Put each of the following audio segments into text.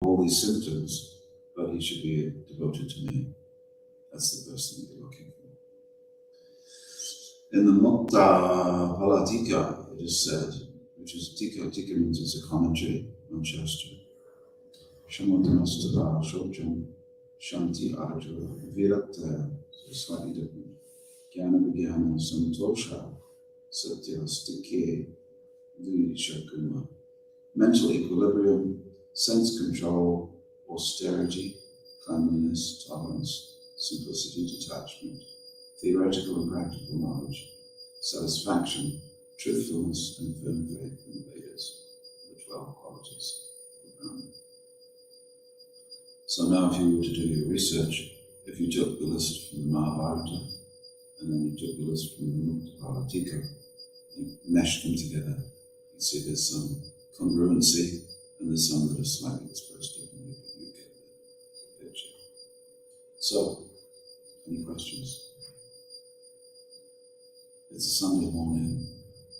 all these symptoms, but he should be devoted to me. That's the person that you're looking for. In the Mukta Palatika, it is said, which is Tika means it's a commentary on Shastra. Shamantamastara Shojam Shanti Arjuna Virakta, so slightly different. Jnana Vijnana Santosha Satya Stike Dvishakuma. Mental equilibrium, sense control, austerity, cleanliness, tolerance, simplicity, detachment, theoretical and practical knowledge, satisfaction, truthfulness, and firm faith in the Vedas, the 12 qualities of Brahman. So now if you were to do your research, if you took the list from the Mahabharata, and then you took the list from the Mukta, you meshed them together, you see there's some congruency, and there's some that are slightly expressed differently, but you get the picture. So, any questions? It's a Sunday morning,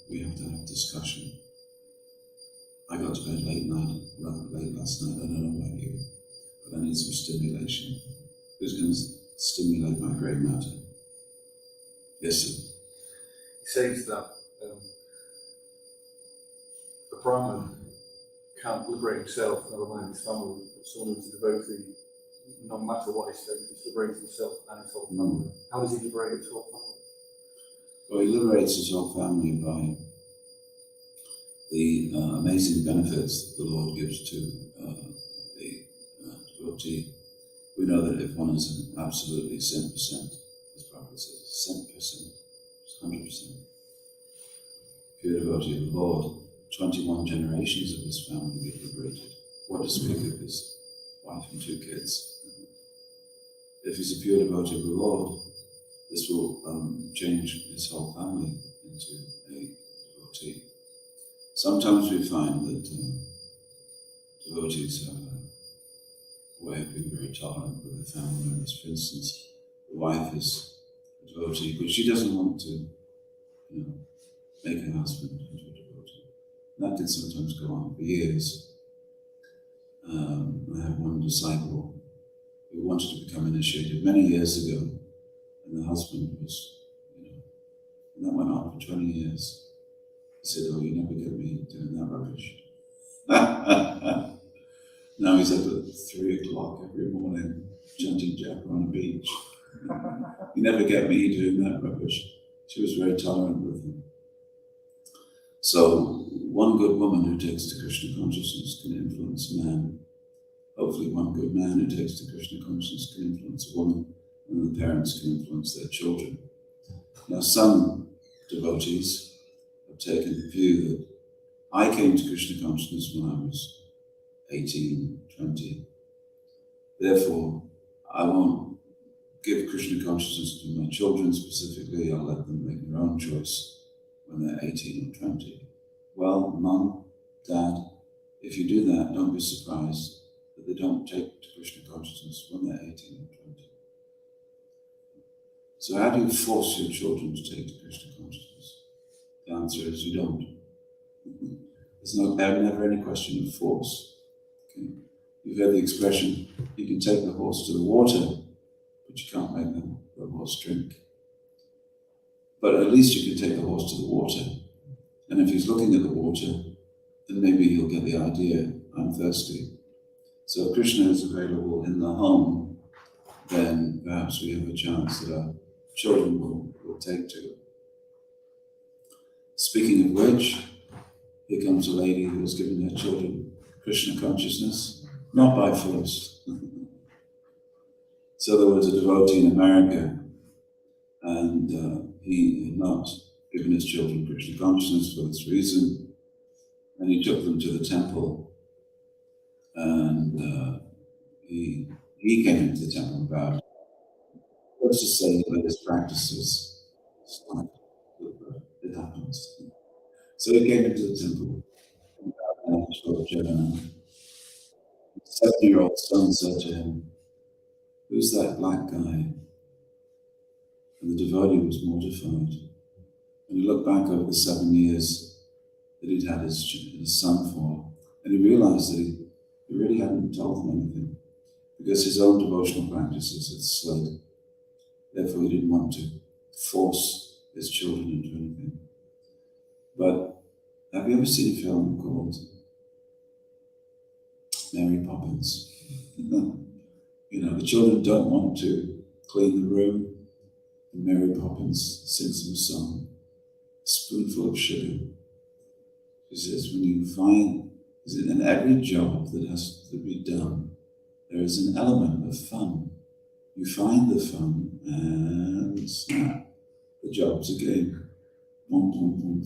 we have to have discussion. I got to bed late last night, I don't know about you, but I need some stimulation. Who's going to stimulate my grey matter? Yes, sir? He says that the Brahman can't liberate himself, never mind his family, but someone who's a devotee, no matter what his status, liberates himself and his whole family. How does he liberate his whole family? Well, he liberates his whole family by the amazing benefits that the Lord gives to the devotee. We know that if one is an absolutely 100%, as Prabhu says, 100%, pure devotee of the Lord, 21 generations of his family get liberated. What to speak of his wife and 2 kids? If he's a pure devotee of the Lord, this will change his whole family into a devotee. Sometimes we find that devotees have a way of being very tolerant with their family members. For instance, the wife is a devotee, but she doesn't want to, make her husband into a devotee. That can sometimes go on for years. I have one disciple who wanted to become initiated many years ago, and the husband was, and that went on for 20 years. He said, "Oh, you never get me doing that rubbish." Now he's up at 3 o'clock every morning chanting japa on a beach. You never get me doing that rubbish. She was very tolerant with him. So one good woman who takes to Krishna consciousness can influence a man. Hopefully one good man who takes to Krishna consciousness can influence a woman, and the parents can influence their children. Now some devotees have taken the view that I came to Krishna consciousness when I was 18, 20. Therefore, I won't give Krishna consciousness to my children specifically. I'll let them make their own choice when they're 18 or 20. Well, Mum, Dad, if you do that, don't be surprised that they don't take to Krishna consciousness when they're 18 or 20. So how do you force your children to take to Krishna consciousness? The answer is you don't. There's never any question of force. Okay? You've heard the expression, you can take the horse to the water, but you can't make the horse drink. But at least you can take the horse to the water. And if he's looking at the water, then maybe he'll get the idea, I'm thirsty. So if Krishna is available in the home, then perhaps we have a chance that our children will take to it. Speaking of which, here comes a lady who has given her children Krishna consciousness, not by force. So there was a devotee in America, and he had not given his children Krishna consciousness for this reason, and he took them to the temple, and he came into the temple about, let's just say that his practices stopped. It happens. So he came into the temple, and his 7-year-old son said to him, "Who's that black guy?" And the devotee was mortified. And he looked back over the 7 years that he'd had his son for, and he realized that He really hadn't told them anything, because his own devotional practices had slid. Therefore, he didn't want to force his children into anything. But have you ever seen a film called Mary Poppins? You know, the children don't want to clean the room, and Mary Poppins sings them a song, a spoonful of sugar. She says, when you find, in every job that has to be done, there is an element of fun. You find the fun and snap, the job's a game. Boom, boom, boom,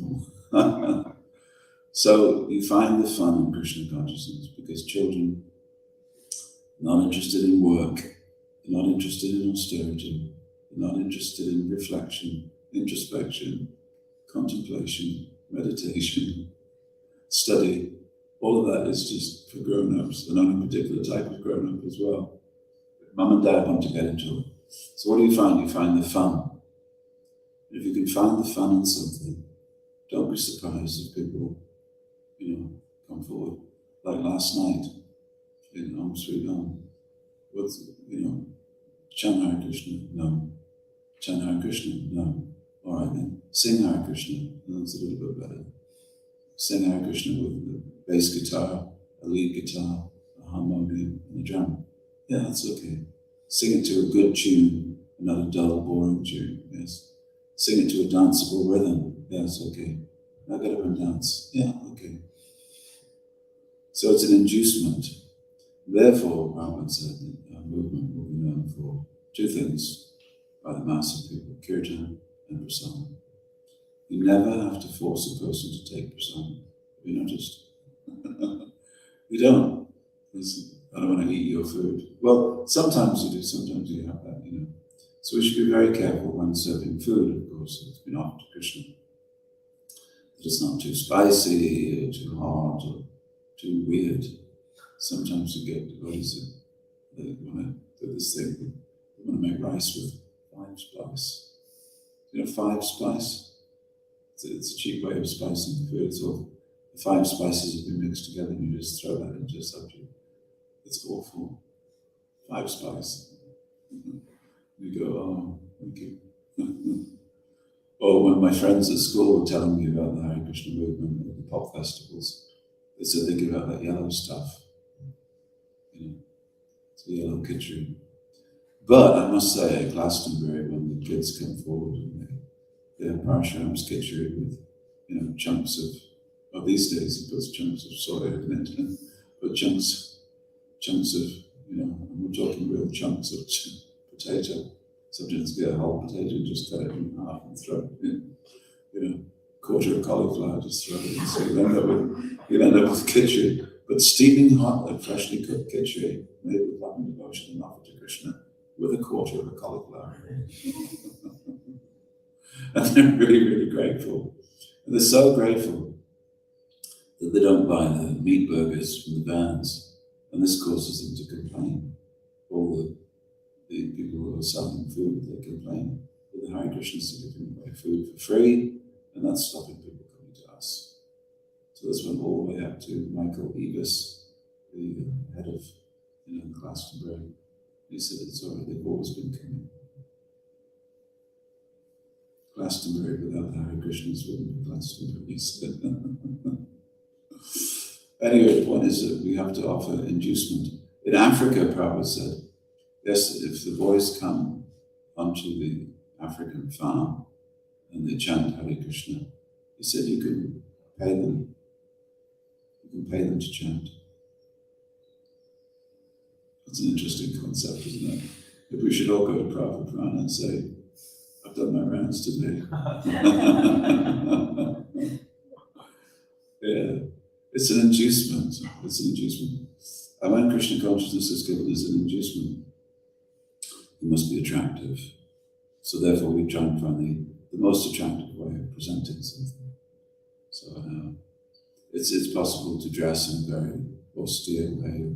boom. So you find the fun in Krishna consciousness, because children are not interested in work, they're not interested in austerity, they're not interested in reflection, introspection, contemplation, meditation, study. All of that is just for grown-ups, and only a particular type of grown-up as well. Mum and dad want to get into it. So what do you find? You find the fun. If you can find the fun in something, don't be surprised if people, come forward. Like last night in Om Sri Ram, chant Hare Krishna, no. Chant Hare Krishna, no. All right then, sing Hare Krishna, that's a little bit better. Sing Hare Krishna with the bass guitar, a lead guitar, a harmonium, and a drum. Yeah, that's okay. Sing it to a good tune, not a dull, boring tune, yes. Sing it to a danceable rhythm, yes, okay. Now get up and dance, yeah, okay. So it's an inducement. Therefore, Prabhupada said that our movement will be known for two things by the mass of people, kirtan and prasadam. You never have to force a person to take prasadam. Have you noticed? You don't. I don't want to eat your food. Well, sometimes you do, sometimes you have that, So we should be very careful when serving food, of course, it's been offered to Krishna. That it's not too spicy, or too hot, or too weird. Sometimes you get devotees that they want to do this thing, they want to make rice with 5 spice. 5 spice? It's a cheap way of spicing food. So the 5 spices have been mixed together and you just throw that into a subject. It's awful. 5 spice. You go, oh, thank you. Or when my friends at school were telling me about the Hare Krishna movement at the pop festivals, they said they give out that yellow stuff. It's a yellow khichdi. But I must say, at Glastonbury, when the kids come forward and they have Parshuram's khichdi with, chunks of, these days he puts chunks of soya in it, but chunks of, we're talking real chunks of potato. Sometimes get a whole potato and just cut it in half and throw it in. Quarter of cauliflower, just throw it in. So you'll end up with khichdi. But steaming hot, like freshly cooked khichdi, made with love and devotion and offered to Krishna, with a quarter of a cauliflower. And they're really, really grateful. And they're so grateful that they don't buy the meat burgers from the vans. And this causes them to complain. All the people who are selling food, they complain that the Hare Krishnas are giving away food for free, and that's stopping people coming to us. So this went all the way up to Michael Evis, the head of Glastonbury. He said it's all right, they've always been coming. Glastonbury without the Hare Krishnas wouldn't be Glastonbury, he said. Anyway, the point is that we have to offer inducement. In Africa, Prabhupada said, yes, if the boys come onto the African farm and they chant Hare Krishna, he said you can pay them. You can pay them to chant. That's an interesting concept, isn't it? If we should all go to Prabhupada and say, I've done my rounds today. Yeah, it's an inducement. It's an inducement. And when Krishna consciousness is given as an inducement, it must be attractive. So therefore we try and find the most attractive way of presenting something. So it's possible to dress in a very austere way,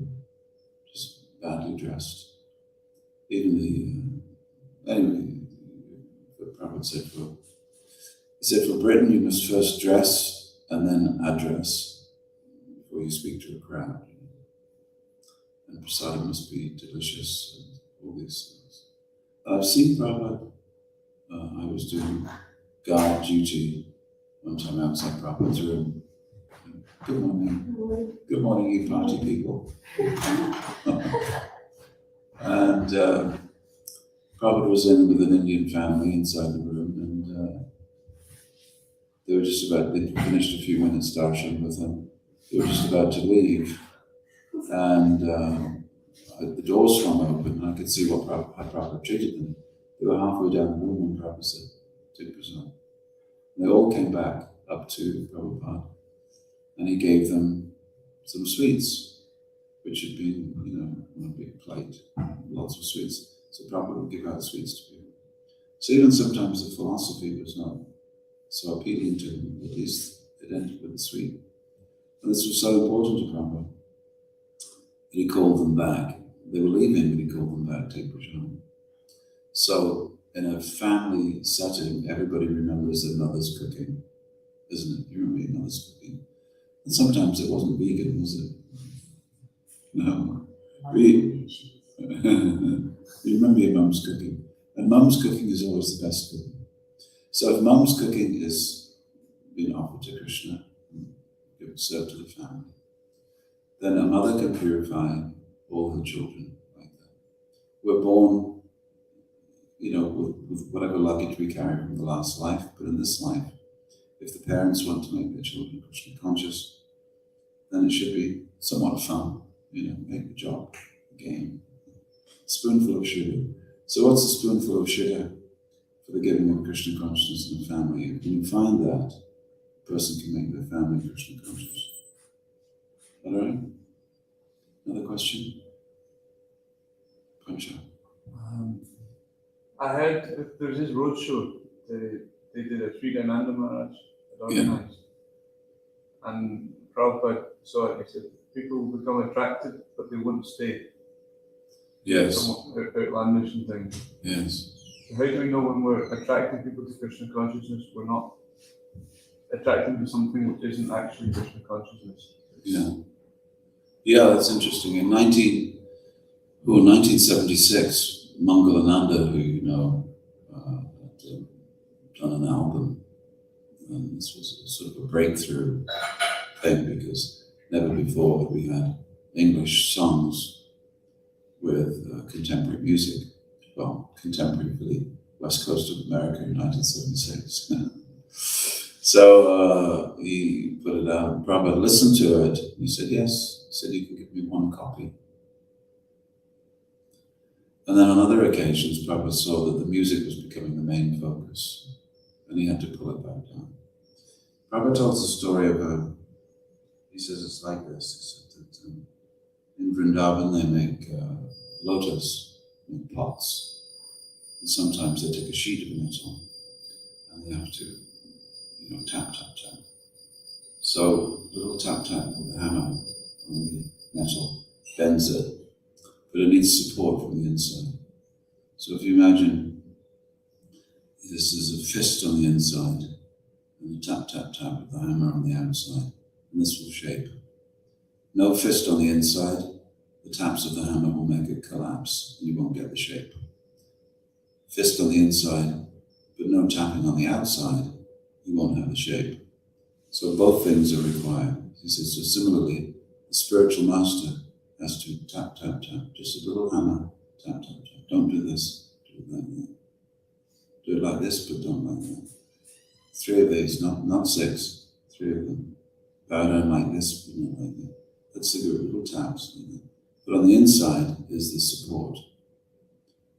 just badly dressed. Even anyway, what Prabhupada said for Britain, you must first dress and then address before you speak to a crowd. and prasadam must be delicious, and all these things. I've seen Prabhupada. I was doing guard duty one time outside Prabhupada's room. Good morning. Good morning, you party people. And Prabhupada was in with an Indian family inside the room, and they were just about, they finished a few minutes darshan with him. They were just about to leave, and the doors swung open, and I could see how Prabhupada treated them. They were halfway down the room when Prabhupada said, "Take prasadam." They all came back up to Prabhupada, and he gave them some sweets, which had been, on a big plate, lots of sweets. So Prabhupada would give out sweets to people. So even sometimes the philosophy was not so appealing to him, at least it ended with the sweet. And this was so important to Prabhupada that he called them back. They were leaving, but he called them back, take prasadam. So in a family setting, everybody remembers their mother's cooking, isn't it? You remember your mother's cooking. And sometimes it wasn't vegan, was it? No. You remember your mum's cooking. And mum's cooking is always the best cooking. So if mum's cooking is being offered to Krishna, served to the family, then a mother can purify all her children like that. We're born, with whatever luggage we carry from the last life, but in this life, if the parents want to make their children Krishna conscious, then it should be somewhat fun, make the job, a game. Spoonful of sugar. So what's a spoonful of sugar for the giving of Krishna consciousness in a family? When you find that, a person can make their family Krishna conscious. All right? Another question? Pancha. I heard there was this roadshow they did a Sri Gananda Maharaj had organised. Yeah. And Prabhupada saw it, he said, people will become attracted, but they won't stay. Yes. Somewhat outlandish and things. Yes. So how do we know when we're attracting people to Krishna consciousness, we're not attracting them to something which isn't actually Krishna consciousness? Yeah. Yeah, that's interesting. In 1976, Mangalananda, who had done an album, and this was sort of a breakthrough thing because never before had we had English songs with contemporary music. Well, contemporary for the west coast of America in 1976. So he put it out. Prabhupada listened to it. He said, yes. He said, you can give me one copy. And then on other occasions, Prabhupada saw that the music was becoming the main focus, and he had to pull it back down. Prabhupada tells the story of he says it's like this. He said that in Vrindavan they make lotus in pots, and sometimes they take a sheet of metal and they have to, tap, tap, tap. So a little tap, tap with a hammer on the metal bends it, but it needs support from the inside. So if you imagine this is a fist on the inside and a tap, tap, tap with the hammer on the outside, and this will shape. No fist on the inside, the taps of the hammer will make it collapse, and you won't get the shape. Fist on the inside, but no tapping on the outside, you won't have the shape. So both things are required. He says, so similarly, the spiritual master has to tap, tap, tap, just a little hammer, tap, tap, tap. Don't do this, do it like that. Do it like this, but don't like that. 3 of these, not 6, 3 of them. Bow down like this, but not like that. That's the good little taps. But on the inside is the support.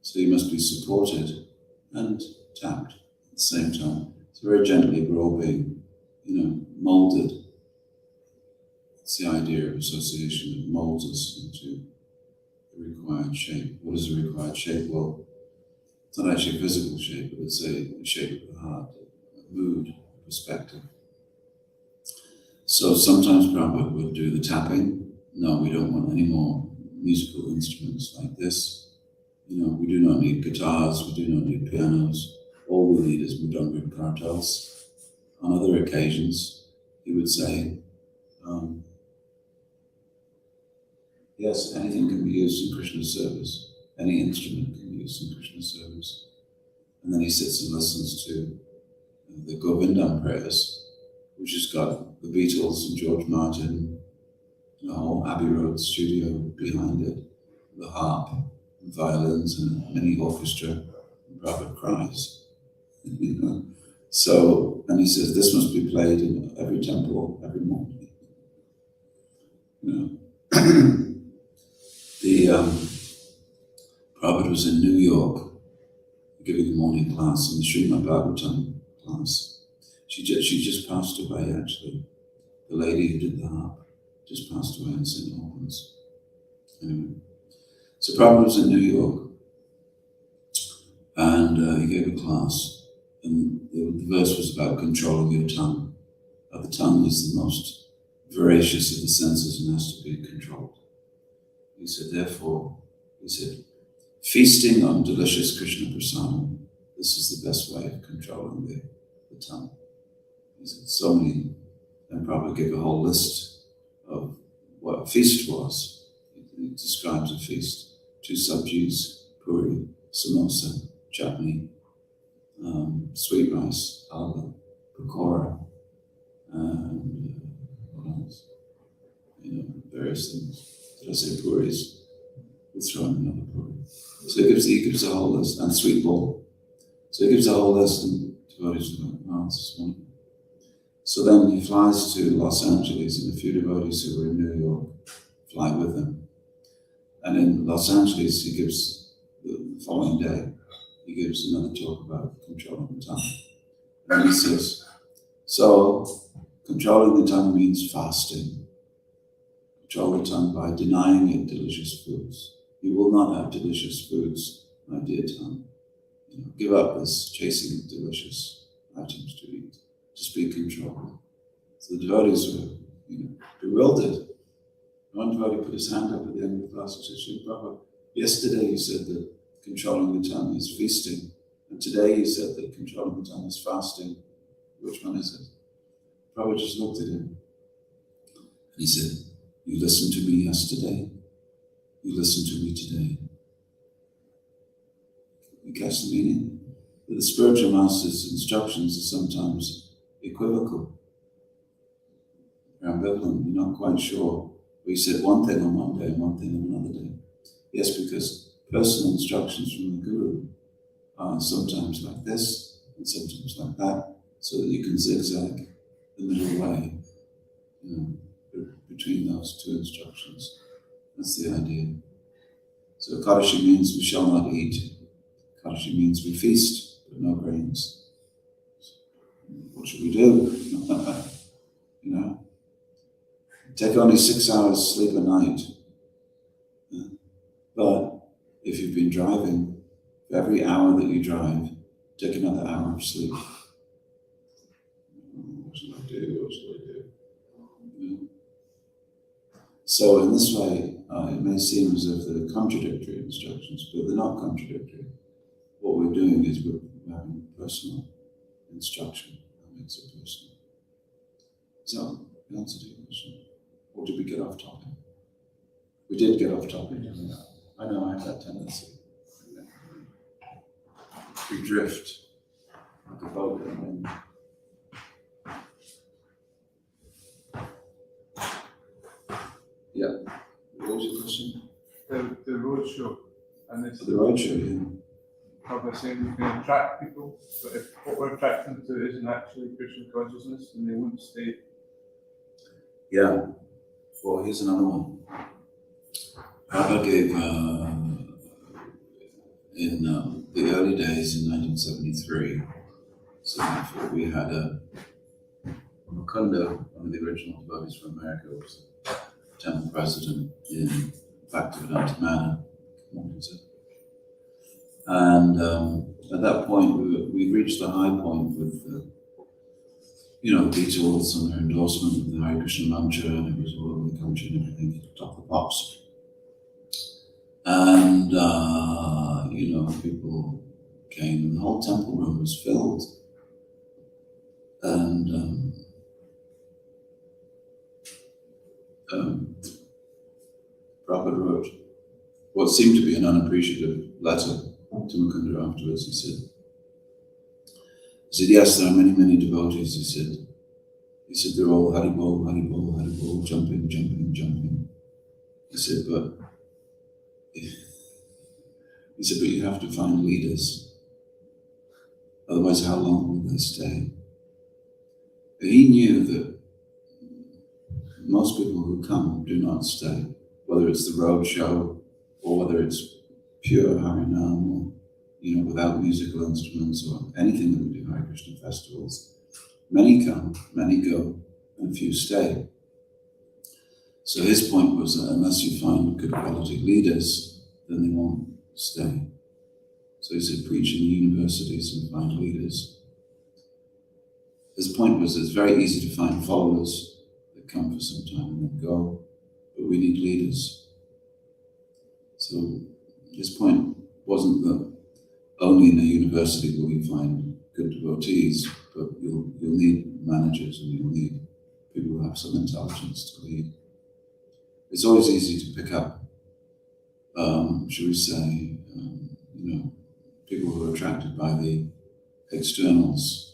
So you must be supported and tapped at the same time. So very gently we're all being, molded. It's the idea of association that molds us into the required shape. What is the required shape? Well, it's not actually a physical shape, but it's a shape of the heart, a mood, a perspective. So sometimes Prabhupada would do the tapping. No, we don't want any more musical instruments like this. We do not need guitars, we do not need pianos. All we need is mridanga and kartals. On other occasions, he would say, Yes, anything can be used in Krishna's service. Any instrument can be used in Krishna's service. And then he sits and listens to the Govindam prayers, which has got the Beatles and George Martin, the whole Abbey Road studio behind it, the harp, and violins, and a mini orchestra, and Prabhupada cries. You know? So, and he says this must be played in every temple every morning. You know? The Prabhupada was in New York giving a morning class in the Srimad Bhagavatam class. She just passed away, actually. The lady who did the harp just passed away in St. Albans. Anyway, so Prabhupada was in New York, and he gave a class, and the verse was about controlling your tongue. The tongue is the most voracious of the senses and has to be controlled. He said, therefore, feasting on delicious Krishna prasadam, this is the best way of controlling the tongue. He said, so many, and Prabhupada gave a whole list of what a feast was. He describes a feast: 2 sabjis, puri, samosa, chutney, sweet rice, halva, pakora, and what else? Various things. Did I say puris? We'll throw in another puri. So he gives a whole list, and sweet ball. So he gives a whole list, and devotees are like, wow, this is wonderful. So then he flies to Los Angeles, and a few devotees who were in New York fly with him. And in Los Angeles, he gives, the following day, he gives another talk about controlling the tongue. And he says, so controlling the tongue means fasting. Control the tongue by denying it delicious foods. You will not have delicious foods, my dear tongue. Give up this chasing of delicious items to eat. Just be controlled. So the devotees were, bewildered. One devotee put his hand up at the end of the class and said, Srila Prabhupada, yesterday you said that controlling the tongue is feasting, and today you said that controlling the tongue is fasting. Which one is it? Prabhupada just looked at him and he said, you listened to me yesterday, you listen to me today. You catch the meaning? That the spiritual master's instructions are sometimes equivocal, ambivalent. You're not quite sure. We said one thing on one day and one thing on another day. Yes, because personal instructions from the Guru are sometimes like this and sometimes like that, so that you can zigzag the middle way, between those 2 instructions. That's the idea. So Kadashi means we shall not eat. Kadashi means we feast, but no grains. What should we do? Take only 6 hours sleep a night. But if you've been driving, for every hour that you drive, take another hour of sleep. What should I do? What should I do? So in this way, it may seem as if they're contradictory instructions, but they're not contradictory. What we're doing is we're having personal instruction. That makes it personal. So, the answer to your question. Or did we get off topic? We did get off topic. I know I have that tendency. We drift like a boat in the wind. Yeah. What was your question? The roadshow. And it's The roadshow, yeah. Probably saying we can attract people, but if what we're attracting them to isn't actually Krishna consciousness, then they won't stay. Yeah. Well, here's another one. Prabhupada gave, in the early days in 1973, so we had a Mukunda, one of the original devotees from America, was the temple president in Bhaktivedanta Manor. And at that point, we reached the high point with the Beatles and their endorsement of the Hare Krishna mantra, and it was all over the country and everything, top of the pops. And, people came, and the whole temple room was filled. And Prabhupada Prabhupada wrote what seemed to be an unappreciative letter to Mukunda afterwards. He said, yes, there are many, many devotees, he said, they're all Haribol, Haribol, Haribol, jumping, jumping, jumping. He said, but you have to find leaders. Otherwise, how long will they stay? He knew that most people who come do not stay, whether it's the road show or whether it's pure Harinam or, without musical instruments or anything that we do Hare Krishna festivals. Many come, many go, and few stay. So his point was that unless you find good quality leaders, then they won't stay. So he said, preach in the universities and find leaders. His point was it's very easy to find followers that come for some time and then go, but we need leaders. So his point wasn't that only in a university will you find good devotees, but you'll need managers and you'll need people who have some intelligence to lead. It's always easy to pick up, should we say, people who are attracted by the externals,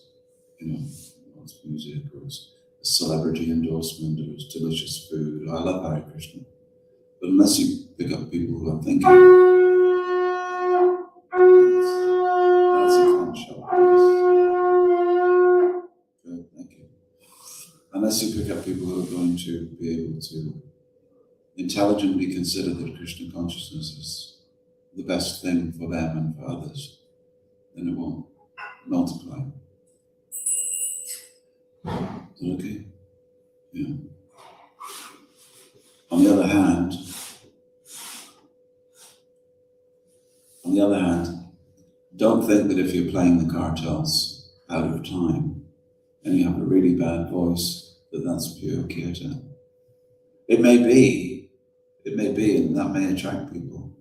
it's music or it's a celebrity endorsement or it's delicious food. I love Hare Krishna. But unless you pick up people who are thinking, that's a conch shop, please. Good, thank you. Unless you pick up people who are going to be able to intelligently consider that Krishna consciousness is the best thing for them and for others, then it won't multiply. Is that okay? Yeah. On the other hand, don't think that if you're playing the cartels out of time and you have a really bad voice, that's pure kirtan. It may be, and that may attract people,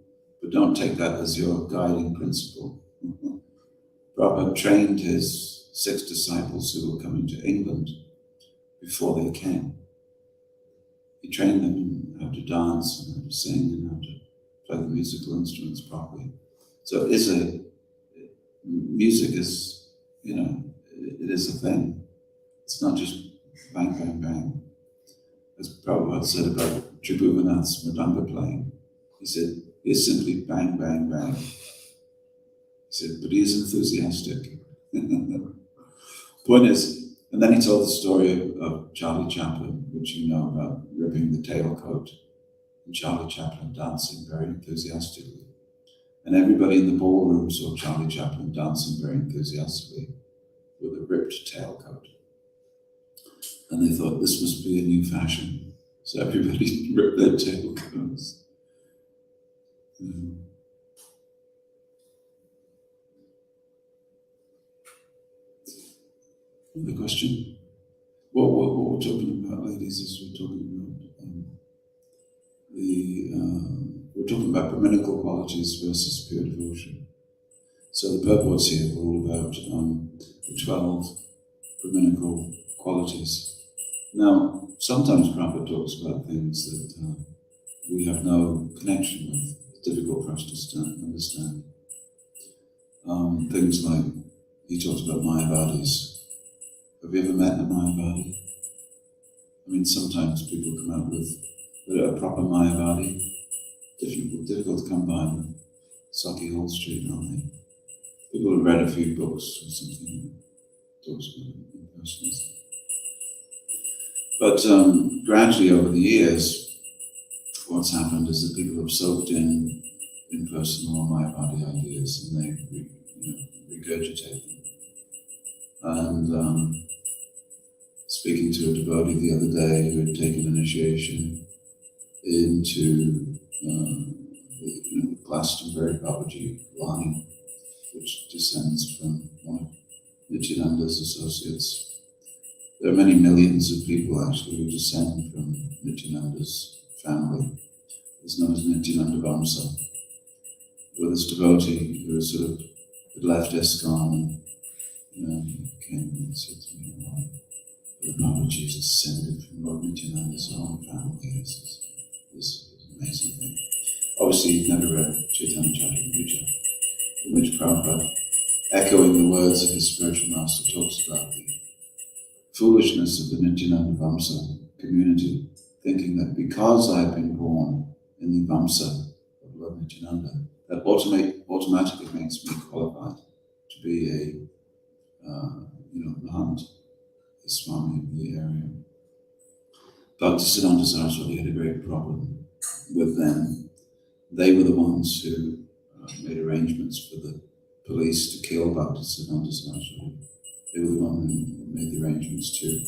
but don't take that as your guiding principle. Prabhupada trained his 6 disciples who were coming to England before they came. He trained them in how to dance and how to sing and how to play the musical instruments properly. So music is, it is a thing. It's not just bang, bang, bang. As Prabhupada said about Tribhuvanath's Mridanga playing, he said, it's simply bang, bang, bang. He said, but he is enthusiastic. Point is, and then he told the story of Charlie Chaplin, which you know about ripping the tailcoat, and Charlie Chaplin dancing very enthusiastically. And everybody in the ballroom saw Charlie Chaplin dancing very enthusiastically with a ripped tailcoat. And they thought this must be a new fashion. So everybody ripped their tailcoats. Another question? What we're talking about, ladies, is we're talking about brahminical qualities versus pure devotion. So the purports here were all about the 12 brahminical qualities. Now, sometimes Prabhupada talks about things that we have no connection with. It's difficult for us to understand. Things like, he talks about Mayavadis. Have you ever met a Mayavadi? I mean, sometimes people come out with a proper Mayavadi. Difficult to come by them. Saki Hall Street, aren't they? People have read a few books or something that talks about impersonation. But gradually over the years, what's happened is that people have soaked in impersonal or Mayavadi ideas and they regurgitate them. And speaking to a devotee the other day who had taken initiation into the Glastonbury Babaji line, which descends from one of Nityananda's associates. There are many millions of people actually who descend from Nityananda's family. It's known as Nityananda Vamsa. With this devotee who sort of had left ISKCON and he came and said to me, the Babaji is descended from Lord Nityananda's own family. This is amazing thing. Obviously, you've never read Chaitanya Charitamrita, in which Prabhupada, echoing the words of his spiritual master, talks about the foolishness of the Nityananda Vamsa community, thinking that because I've been born in the Vamsa of Lord Nityananda, that automatically makes me qualified to be a Mahant, a Swami of the area. Bhaktisiddhanta Saraswati had a great problem with them. They were the ones who made arrangements for the police to kill Bhaktisiddhanta Saraswati. They were the ones who made the arrangements to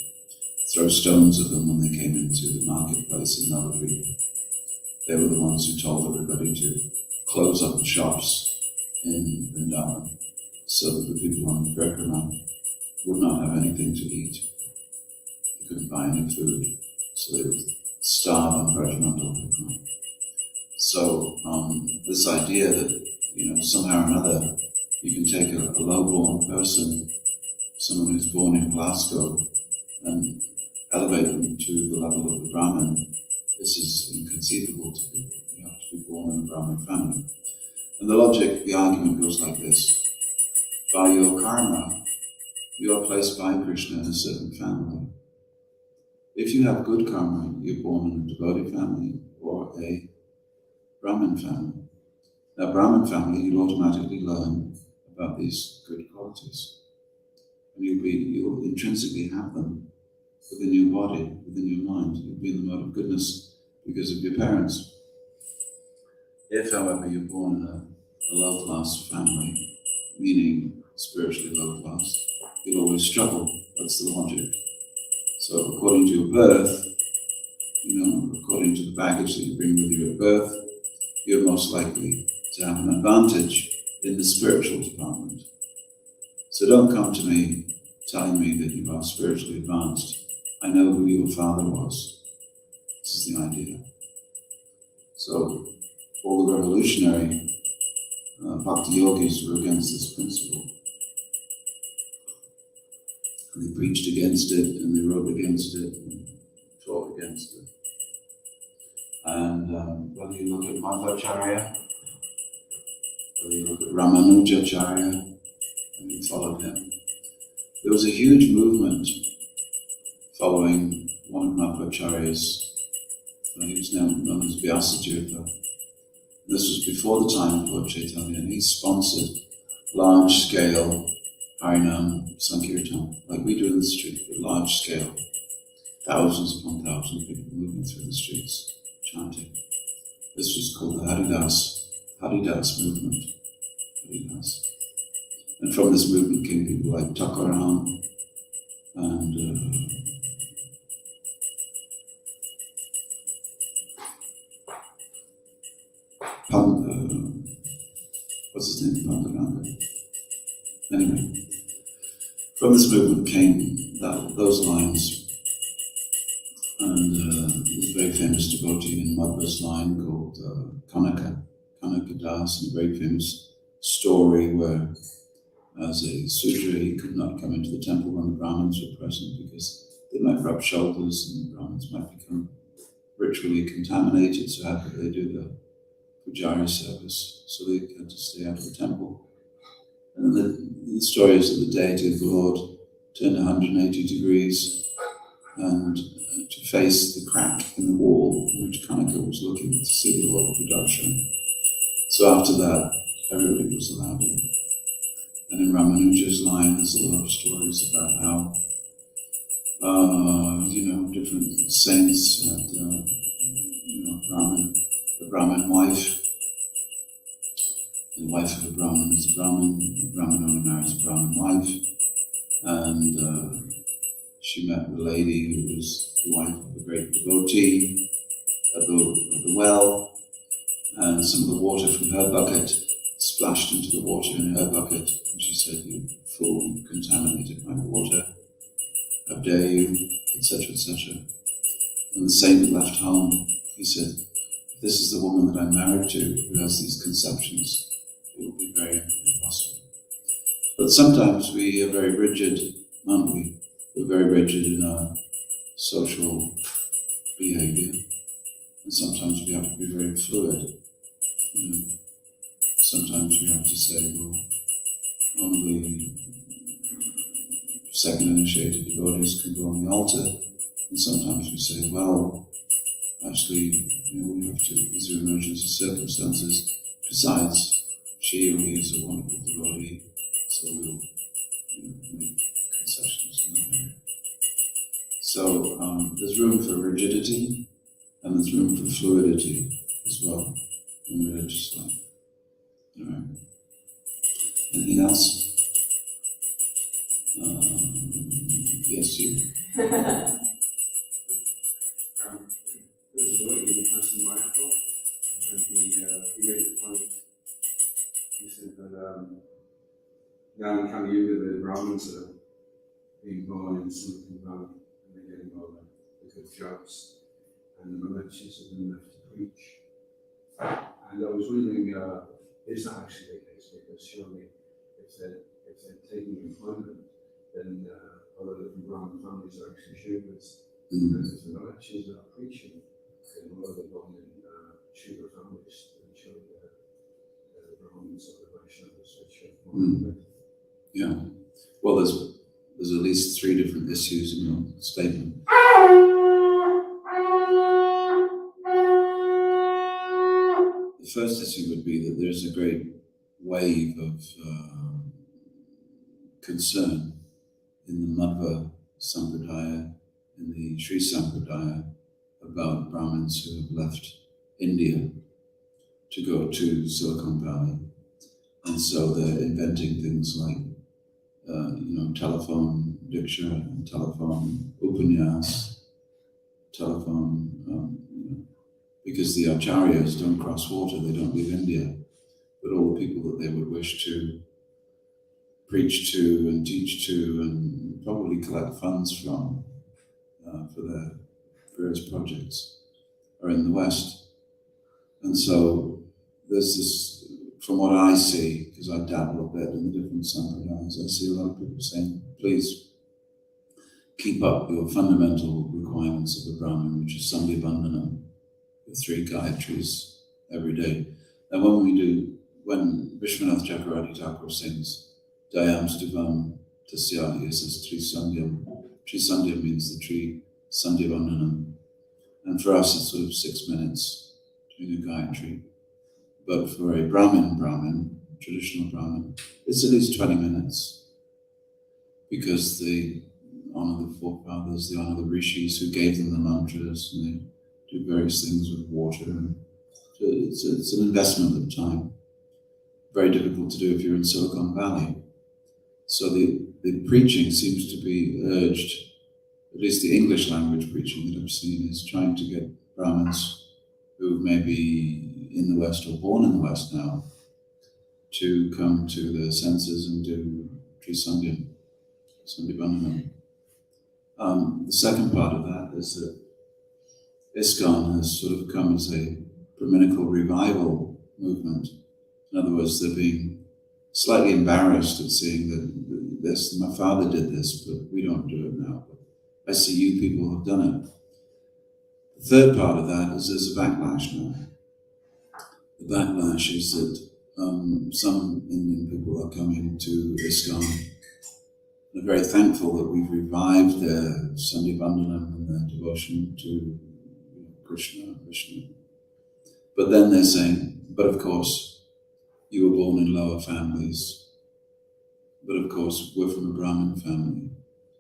throw stones at them when they came into the marketplace in Navadvipa. They were the ones who told everybody to close up the shops in Vrindavan so that the people on the Parikrama would not have anything to eat. They couldn't buy any food, so they would starve on Brajamandal Parikrama. So this idea that somehow or another you can take a low-born person, someone who's born in Glasgow, and elevate them to the level of the Brahmin, this is inconceivable to people. You have to be born in a Brahmin family. And the logic, the argument goes like this. By your karma, you are placed by Krishna in a certain family. If you have good karma, you're born in a devotee family or a Brahmin family. Now, Brahmin family, you'll automatically learn about these good qualities. And you'll intrinsically have them within your body, within your mind. You'll be in the mode of goodness because of your parents. If, however, you're born in a low-class family, meaning spiritually low-class, you'll always struggle. That's the logic. So according to your birth, according to the baggage that you bring with you at birth, you're most likely to have an advantage in the spiritual department. So don't come to me telling me that you are spiritually advanced. I know who your father was. This is the idea. So all the revolutionary bhakti yogis were against this principle. And they preached against it, and they wrote against it, and taught against it. And whether you look at Madhvacharya, whether you look at Ramanujacharya, and you followed him, there was a huge movement following one of Madhvacharya's. He was now known as Vyasatirtha. This was before the time of Lord Chaitanya, and he sponsored large-scale Harinam Sankirtan, like we do in the street, but large-scale, thousands upon thousands of people moving through the streets, chanting. This was called the Haridas movement. Haridas. And from this movement came people like Takaram and what's his name? Panduranga. Anyway, from this movement came those lines, and there's a very famous devotee in Madhva's line called Kanaka Das, and a very famous story where, as a Sudra, he could not come into the temple when the Brahmins were present because they might rub shoulders and the Brahmins might become ritually contaminated, so how could they do the Pujari service? So they had to stay out of the temple. And the story is that the deity of the Lord turned 180 degrees and to face the crack in the wall in which Kanaka was looking to see the Lord production. So after that, everybody was allowed in. And in Ramanuja's line, there's a lot of stories about how, different saints had, a Brahmin wife. The wife of a Brahmin is a Brahmin. The Brahmin only marries a Brahmin wife. And she met a lady who was the wife of a great devotee at the well. And some of the water from her bucket splashed into the water in her bucket. And she said, "You fool, you contaminated my water. How dare you?" etc., etc. And the saint left home. He said, "If this is the woman that I'm married to who has these conceptions, it will be very impossible." But sometimes we are very rigid, aren't we? We're very rigid in our social behavior. And sometimes we have to be very fluid. You know, sometimes we have to say, well, only second initiated devotees can go on the altar. And sometimes we say, well, actually, we have to, these are emergency circumstances. Besides, she or he is a wonderful devotee, so we'll make concessions in that area. So there's room for rigidity, and there's room for fluidity as well in religious life. All right. Anything else? Yes, you. There's a devotee person in my house, and he made the point. He said that now in Kali Yuga, the Brahmins are being born in Silicon Valley, and they're getting all the good jobs, and the Malachis have been left to preach. And I was wondering, is that actually the case? Because surely, if they're taking employment, then a lot of the Brahmin families are actually Shudras. Because if the Malachis are preaching, then a lot of the born in Shudra families, then surely the Brahmins or the Vaishnavas, which are more Yeah. Well, there's at least 3 different issues in your statement. The first issue would be that there's a great wave of concern in the Madhva Sampradaya, in the Sri Sampradaya, about Brahmins who have left India to go to Silicon Valley. And so they're inventing things like, telephone diksha, telephone upanyas, telephone, because the acharyas don't cross water, they don't leave India, but all the people that they would wish to preach to and teach to and probably collect funds from for their various projects are in the West. And so there's this, from what I see, because I dabble a bit in the different sampradayas, I see a lot of people saying, please keep up your fundamental requirements of the Brahmin, which is Sandhya Bandhanam, with 3 Gayatris every day. And when Vishwanath Chakravarti Thakur sings, Dayam Stivam Tasya, he says Tri Sandhyam. Tri Sandhyam means the tree Sandhya Bandhanam. And for us, it's sort of 6 minutes doing a Gayatri. But for a Brahmin, traditional Brahmin, it's at least 20 minutes. Because they honor the forefathers, they honor the rishis who gave them the mantras, and they do various things with water. And so it's an investment of time. Very difficult to do if you're in Silicon Valley. So the preaching seems to be urged, at least the English language preaching that I've seen, is trying to get Brahmins who may be in the West or born in the West now to come to their senses and do Tri Sandhyam, Sandhya Bandhanam. The second part of that is that ISKCON has sort of come as a Brahminical revival movement. In other words, they're being slightly embarrassed at seeing that this, my father did this, but we don't do it now. But I see you people have done it. The third part of that is there's a backlash now. The backlash is that some Indian people are coming to ISKCON. They're very thankful that we've revived their Sandhya Bandhanam and their devotion to Krishna, Vishnu. But then they're saying, but of course, you were born in lower families. But of course, we're from a Brahmin family.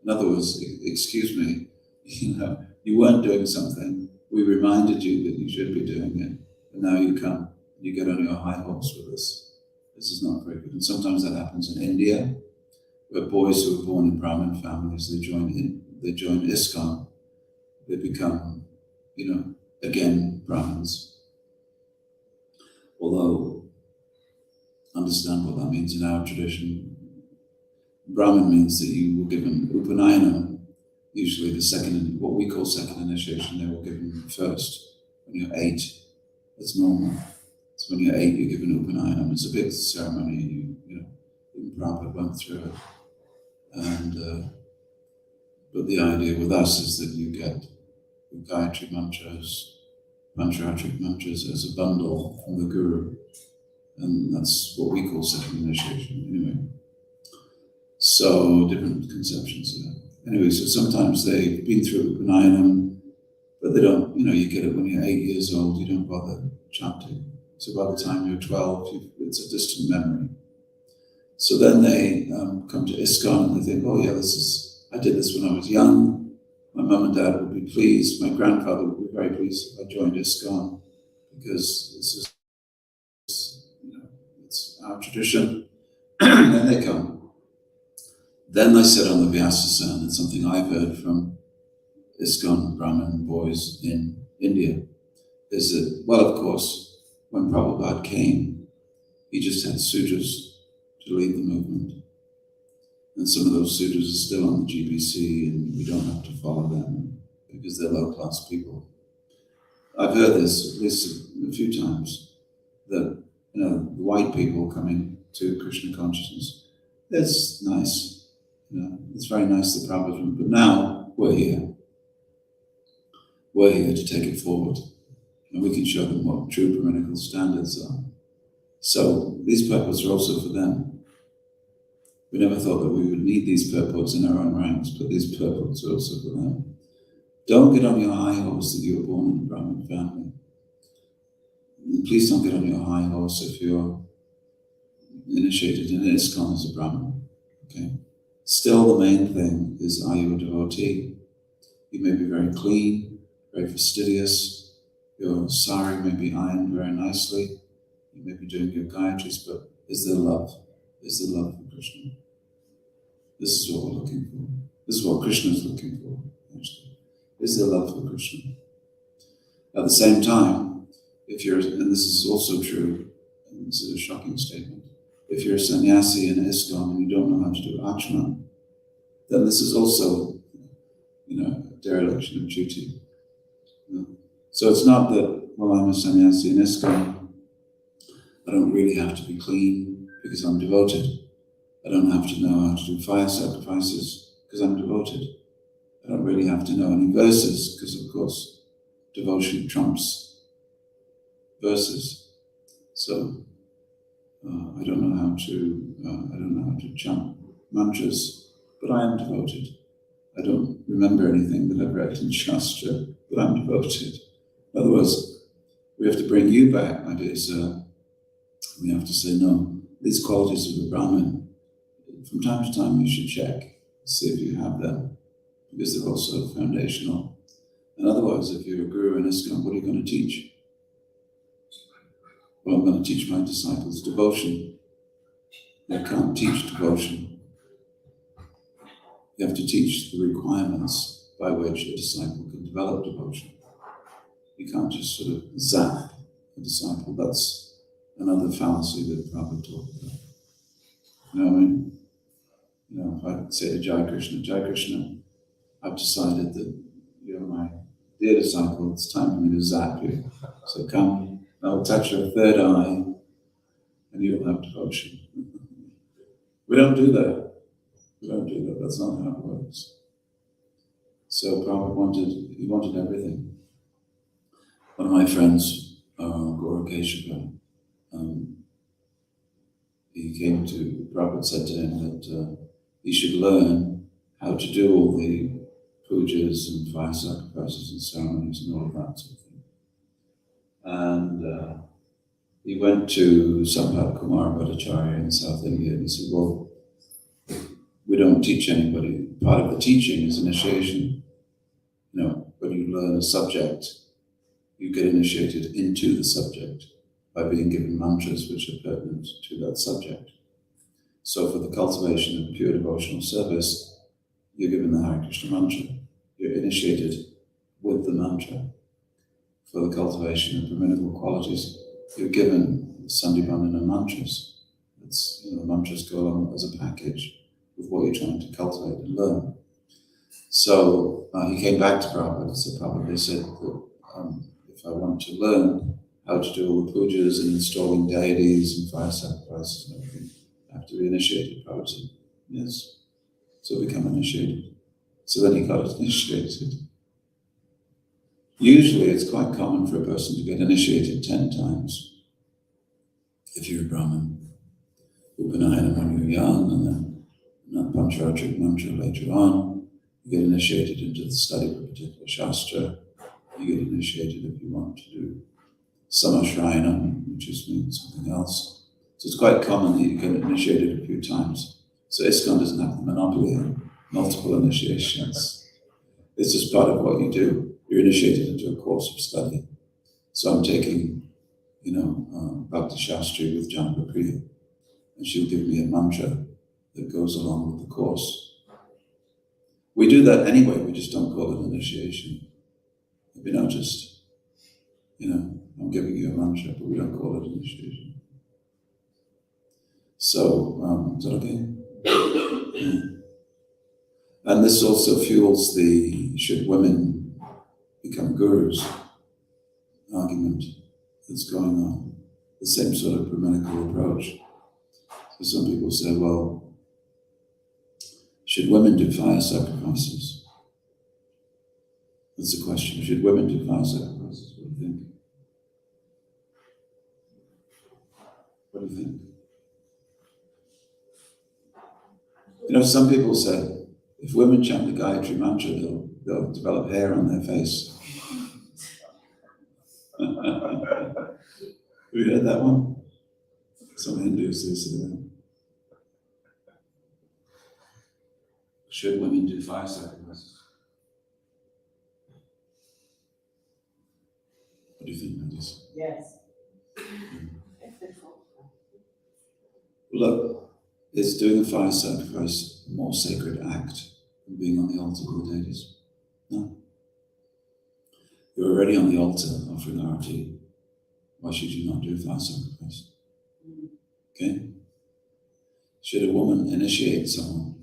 In other words, excuse me, you weren't doing something. We reminded you that you should be doing it. And now you come, you get on your high horse with us. This is not very good. And sometimes that happens in India, where boys who are born in Brahmin families, they join ISKCON. They become, again, Brahmins. Although, understand what that means in our tradition. Brahmin means that you were given Upanayana, usually the second, what we call second initiation, they were given first, when you're 8. That's normal. So when you're 8, you're given Upanayana. It's a big ceremony, even Prabhu went through it. And, but the idea with us is that you get the Gayatri mantras, Pancharatric mantras as a bundle from the Guru. And that's what we call second initiation, anyway. So, different conceptions there. Anyway, so sometimes they've been through Vinayam, but they don't, you get it when you're 8 years old, you don't bother chanting. So by the time you're 12, it's a distant memory. So then they come to ISKCON and they think, oh yeah, I did this when I was young. My mum and dad would be pleased. My grandfather would be very pleased if I joined ISKCON because this is, it's our tradition. And then they come. Then they sit on the Vyasasana, and something I've heard from ISKCON Brahmin boys in India is that, well, of course, when Prabhupada came, he just had sutras to lead the movement. And some of those sutras are still on the GBC, and we don't have to follow them because they're low-class people. I've heard this at least a few times, that the white people coming to Krishna consciousness, that's nice. It's very nice the Prabhupada, but now we're here. We're here to take it forward, and we can show them what true Brahminical standards are. So these purports are also for them. We never thought that we would need these purports in our own ranks, but these purports are also for them. Don't get on your high horse that you were born in a Brahmin family. And please don't get on your high horse if you're initiated in ISKCON as a Brahmin. Okay? Still, the main thing is, are you a devotee? You may be very clean, very fastidious. Your sari may be ironed very nicely. You may be doing your gayatris, but is there love? Is there love for Krishna? This is what we're looking for. This is what Krishna is looking for, actually. Is there love for Krishna? At the same time, and this is also true, and this is a shocking statement, if you're a sannyasi in ISKCON and you don't know how to do achman, then this is also, a dereliction of duty. So it's not that, well, I'm a sannyasi in ISKCON, I don't really have to be clean because I'm devoted. I don't have to know how to do fire sacrifices because I'm devoted. I don't really have to know any verses because, of course, devotion trumps verses. So I don't know how to chant mantras, but I am devoted. I don't remember anything that I've read in Shastra, but I'm devoted. In other words, we have to bring you back, my dear sir. We have to say, no, these qualities of the Brahmin, from time to time you should check, see if you have them, because they're also foundational. And otherwise, if you're a guru in ISKCON, what are you going to teach? Well, I'm going to teach my disciples devotion. They can't teach devotion. You have to teach the requirements by which a disciple can develop devotion. You can't just sort of zap a disciple. That's another fallacy that Prabhu talked about. You know what I mean? If I say to Jai Krishna, I've decided that you're my dear disciple, it's time for me to zap you. So come, I'll touch your third eye, and you'll have devotion. We don't do that. That's not how it works. So Prabhupada wanted everything. One of my friends, Gaura Keshava, he came to, Prabhupada said to him that he should learn how to do all the pujas and fire sacrifices and ceremonies and all of that sort of thing. And he went to Sambhav Kumar Bhattacharya in South India and he said, well, we don't teach anybody. Part of the teaching is initiation. When you learn a subject, you get initiated into the subject by being given mantras which are pertinent to that subject. So for the cultivation of pure devotional service, you're given the Hare Krishna mantra. You're initiated with the mantra. For the cultivation of brahminical qualities, you're given Sandhibandhana mantras. The mantras go along as a package with what you're trying to cultivate and learn. So he came back to Prabhupada and said, Prabhupada said that if I want to learn how to do all the pujas and installing deities and fire sacrifices and everything, I have to be initiated. Prabhupada said, yes. So become initiated. So then he got initiated. Usually it's quite common for a person to get initiated 10 times if you're a Brahmin. Upanayana when you're young, and then Pancharatric mantra later on. You get initiated into the study of a particular shastra. You get initiated if you want to do Samashrayanam, which just means something else. So it's quite common that you get initiated a few times. So ISKCON doesn't have the monopoly on multiple initiations. It's just part of what you do. You're initiated into a course of study. So I'm taking, Bhakti Shastri with Janaka Priya, and she'll give me a mantra that goes along with the course. We do that anyway, we just don't call it initiation. Have you noticed? I'm giving you a mantra, but we don't call it initiation. So, is that okay? Yeah. And this also fuels the should women become gurus argument that's going on. The same sort of Brahminical approach. So some people say, well, should women do fire sacrifices? That's the question. Should women do fire sacrifices? What do you think? What do you think? Some people say, if women chant the Gayatri mantra, they'll develop hair on their face. Have you heard that one? Some Hindus do say that. Should women do fire sacrifices? What do you think, ladies? Yes. Look, is doing a fire sacrifice a more sacred act than being on the altar with the ladies? No. You're already on the altar offering arati. Why should you not do a fire sacrifice? Okay? Should a woman initiate someone?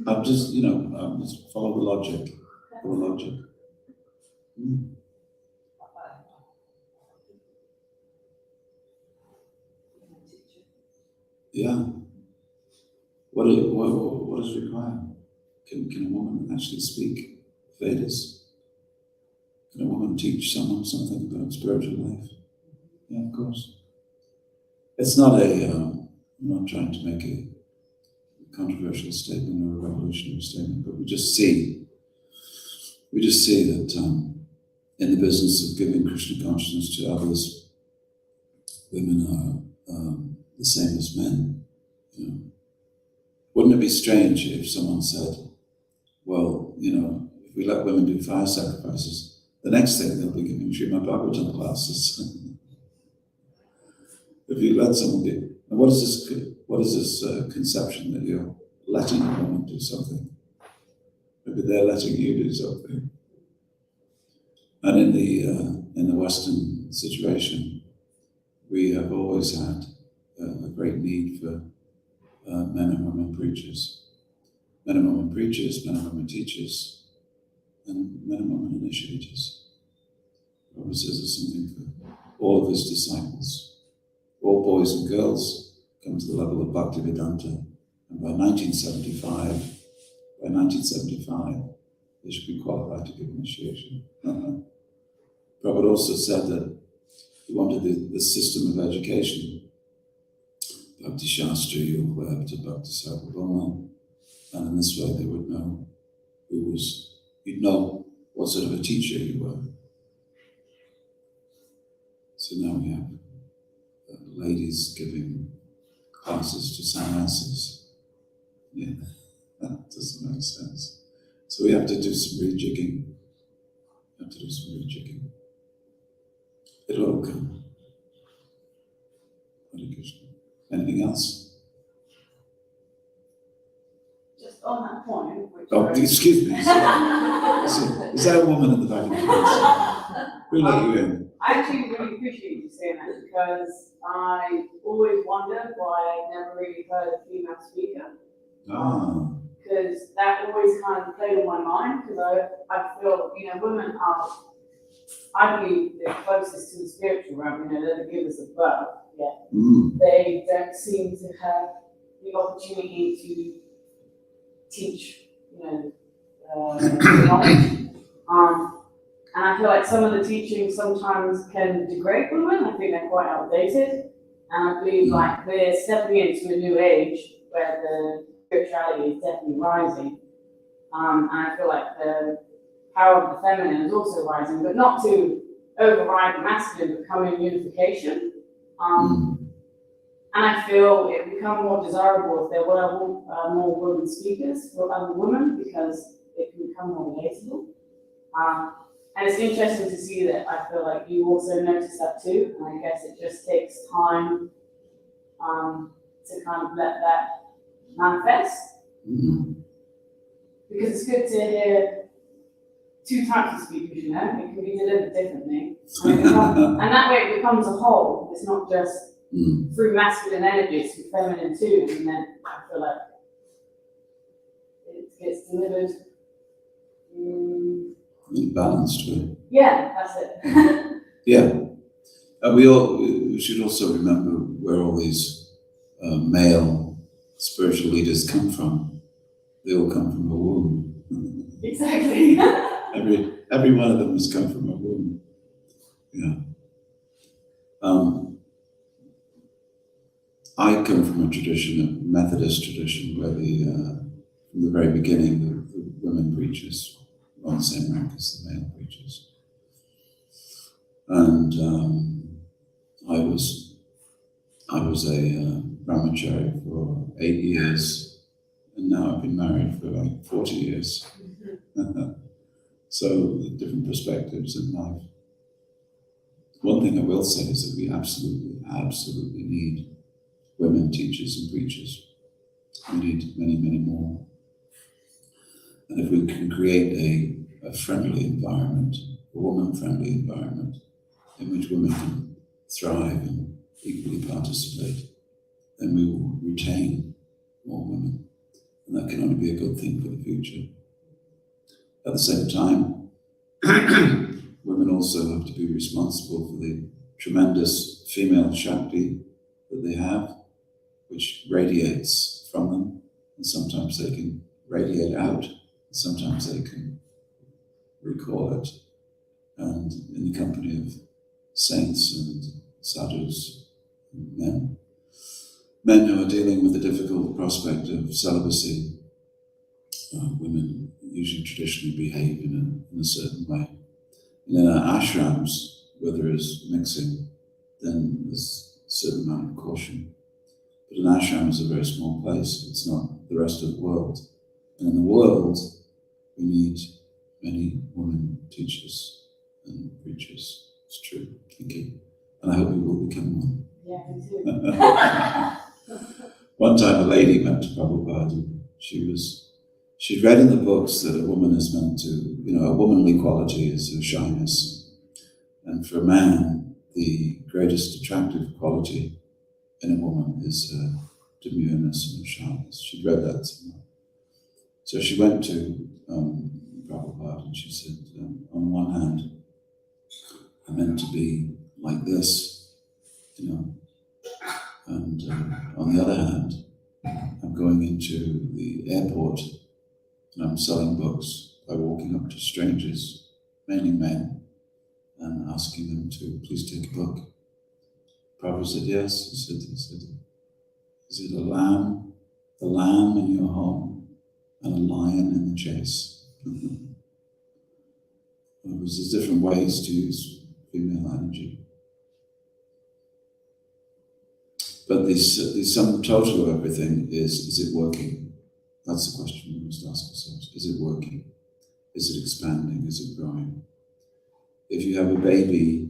I'm just follow the logic. Follow the logic. Yeah. What is required? Can a woman actually speak Vedas? Can a woman teach someone something about spiritual life? Yeah, of course. It's not I'm not trying to make a controversial statement or a revolutionary statement, but we just see that in the business of giving Krishna consciousness to others, women are the same as men. Wouldn't it be strange if someone said, well, if we let women do fire sacrifices, the next thing they'll be giving Srimad Bhagavatam classes. If you let someone do, and what is this conception that you're letting a woman do something? Maybe they're letting you do something. And in the Western situation, we have always had a great need for men and women preachers. Men and women preachers, men and women teachers, and men and women initiators. Prabhu says there's something for all of his disciples. All boys and girls come to the level of Bhaktivedanta, and by 1975, they should be qualified to give initiation. Prabhu also said that he wanted the system of education, Bhakti Shastra, Yoga, Bhakti Sarvabhauma, and in this way they would know you'd know what sort of a teacher you were. So now we have ladies giving classes to sannyasis. Yeah, that doesn't make sense. So we have to do some rejigging. It'll all come. Hare Krishna. Anything else? Just on that point, which Excuse me. Is that a woman at the back of the class? We'll let you in. I actually really appreciate you saying that, because I always wondered why I'd never really heard a female speaker. Because that always kind of played on my mind, because I feel, women are, I believe, they're closest to the spiritual realm, they're the givers of birth, yet they don't seem to have the opportunity to teach, knowledge. And I feel like some of the teaching sometimes can degrade women. I think they're quite outdated. And I believe like we're stepping into a new age where the spirituality is definitely rising. And I feel like the power of the feminine is also rising, but not to override the masculine, but come in unification. And I feel it become more desirable if there were more women speakers for other women, because it can become more relatable. And it's interesting to see that. I feel like you also notice that too, and I guess it just takes time to kind of let that manifest. Because it's good to hear two types of speakers, it can be delivered differently. And that way it becomes a whole. It's not just through masculine energy, it's through feminine too. And then I feel like it gets delivered in a balanced way. Yeah, that's it. Yeah. We should also remember where all these male spiritual leaders come from. They all come from a womb. Exactly. Every one of them has come from a womb. Yeah. I come from a tradition, a Methodist tradition, where from the very beginning, the women preachers were on the same rank as the male preachers. And I was a brahmachari for 8 years, and now I've been married for like 40 years. So different perspectives in life. One thing I will say is that we absolutely need women teachers and preachers. We need many, many more. And if we can create a friendly environment, a woman-friendly environment, in which women can thrive and equally participate, then we will retain more women. And that can only be a good thing for the future. At the same time, women also have to be responsible for the tremendous female Shakti that they have, which radiates from them, and sometimes they can radiate out, and sometimes they can recall it. And in the company of saints and sadhus and men who are dealing with the difficult prospect of celibacy, women usually traditionally behave in a certain way. And in ashrams, where there is mixing, then there's a certain amount of caution. But an ashram is a very small place. It's not the rest of the world. And in the world, we need many women teachers and preachers. It's true. Thank you. And I hope we will become one. Yeah, me too. One time a lady went to Prabhupada and she'd read in the books that a woman is meant to, a womanly quality is her shyness. And for a man, the greatest attractive quality in a woman is her demureness and her shyness. She'd read that somewhere. So she went to Prabhupada and she said, on one hand, I'm meant to be like this, and on the other hand, I'm going into the airport and I'm selling books by walking up to strangers, mainly men, and asking them to please take a book. Prabhupada said, yes. He said, is it the lamb in your home and a lion in the chase? There's different ways to use female energy. But the sum total of everything is it working? That's the question we must ask ourselves. Is it working? Is it expanding? Is it growing? If you have a baby,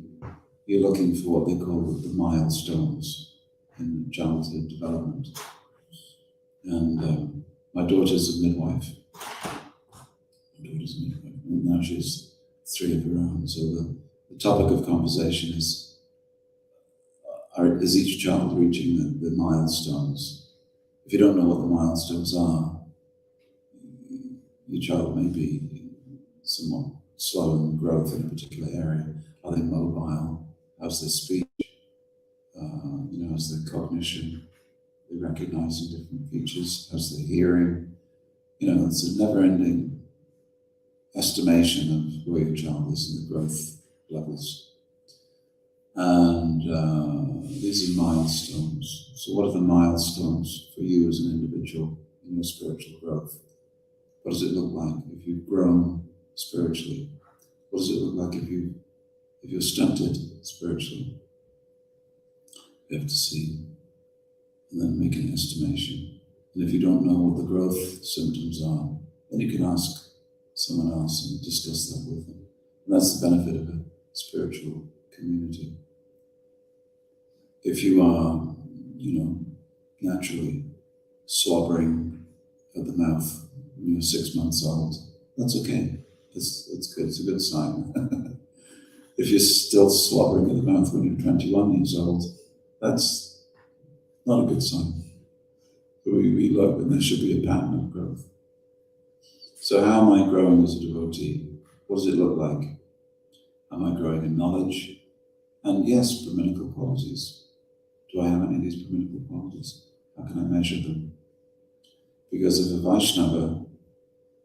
you're looking for what they call the milestones in childhood development. And my daughter's a midwife. And now she's 3 of her own. So the topic of conversation is each child reaching the milestones? If you don't know what the milestones are, your child may be somewhat slow in growth in a particular area. Are they mobile? How's their speech? How's their cognition? They're recognizing different features. How's their hearing? it's a never-ending estimation of where your child is and the growth levels. And these are milestones. So what are the milestones for you as an individual in your spiritual growth? What does it look like if you've grown spiritually? What does it look like if you're stunted spiritually? You have to see and then make an estimation. And if you don't know what the growth symptoms are, then you can ask someone else and discuss that with them. And that's the benefit of a spiritual community. If you are, naturally slobbering at the mouth when you're 6 months old, that's okay. It's good. It's a good sign. If you're still slobbering at the mouth when you're 21 years old, that's not a good sign. We look, and there should be a pattern of growth. So how am I growing as a devotee? What does it look like? Am I growing in knowledge? And yes, Brahminical qualities. Do I have any of these Brahminical qualities? How can I measure them? Because if a Vaishnava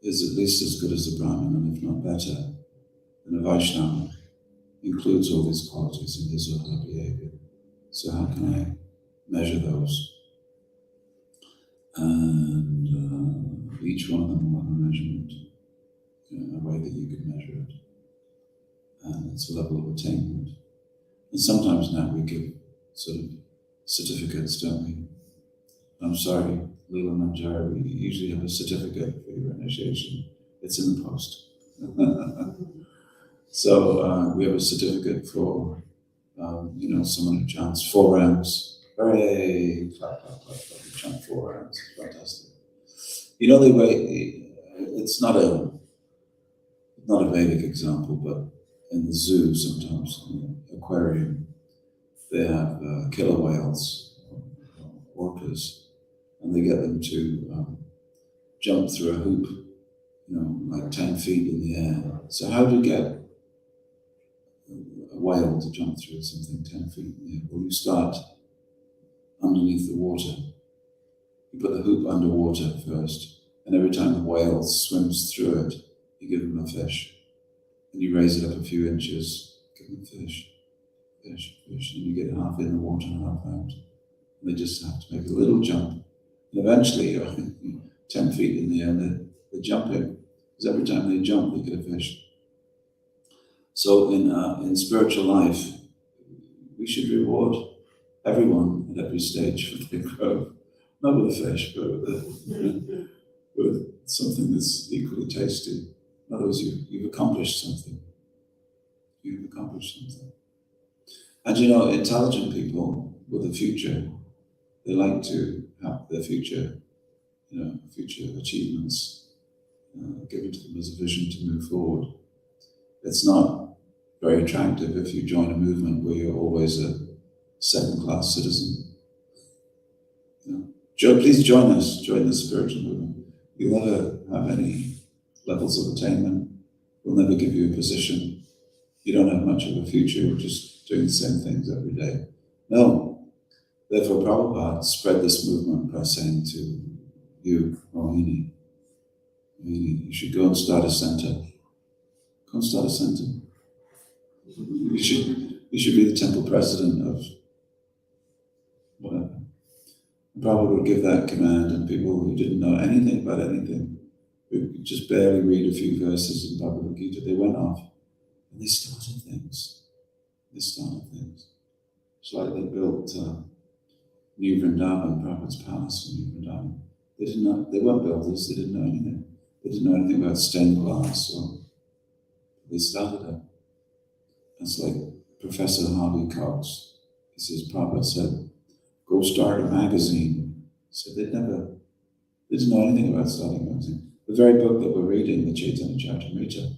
is at least as good as a Brahmin, and if not better, then a Vaishnava includes all these qualities in his or her behavior. So how can I measure those? And each one of them will have a measurement, a way that you can measure it. And it's a level of attainment. And sometimes now we give sort of certificates, don't we? I'm sorry, Leela Manjari, we usually have a certificate for your initiation. It's in the post. So we have a certificate for, someone who chants 4 rounds. Hooray! Clap, clap, clap, clap. You chant 4 rounds. Fantastic. The way, it's not a Vedic example, but in the zoo sometimes, in the aquarium, they have killer whales, orcas, and they get them to jump through a hoop, like 10 feet in the air. So how do you get a whale to jump through something 10 feet in the air? Well, you start underneath the water. You put the hoop underwater first, and every time the whale swims through it, you give them a fish. And you raise it up a few inches, give them fish, and you get half in the water and half out. And they just have to make a little jump. And eventually, you're 10 feet in the air, and they're jumping. Because every time they jump, they get a fish. So in spiritual life, we should reward everyone at every stage for their growth. Not with a fish, but with something that's equally tasty. In other words, you've accomplished something. You've accomplished something. And intelligent people with a future, they like to have their future achievements given to them as a vision to move forward. It's not very attractive if you join a movement where you're always a second-class citizen. Please join us, join the spiritual movement. You'll never have any levels of attainment. We'll never give you a position. You don't have much of a future, you're just doing the same things every day. No. Therefore, Prabhupada spread this movement by saying to you, Mohini, you should go and start a center. Go and start a center. You should be the temple president of whatever. Prabhupada would give that command, and people who didn't know anything about anything, who could just barely read a few verses in Bhagavad Gita, they went off and they started things. It's like they built New Vrindavan, Prabhupada's palace in New Vrindavan. They weren't builders, they didn't know anything. They didn't know anything about stained glass, so they started it. It's like Professor Harvey Cox. He says, Prabhupada said, go start a magazine. So they didn't know anything about starting a magazine. The very book that we're reading, the Chaitanya Charitamrita,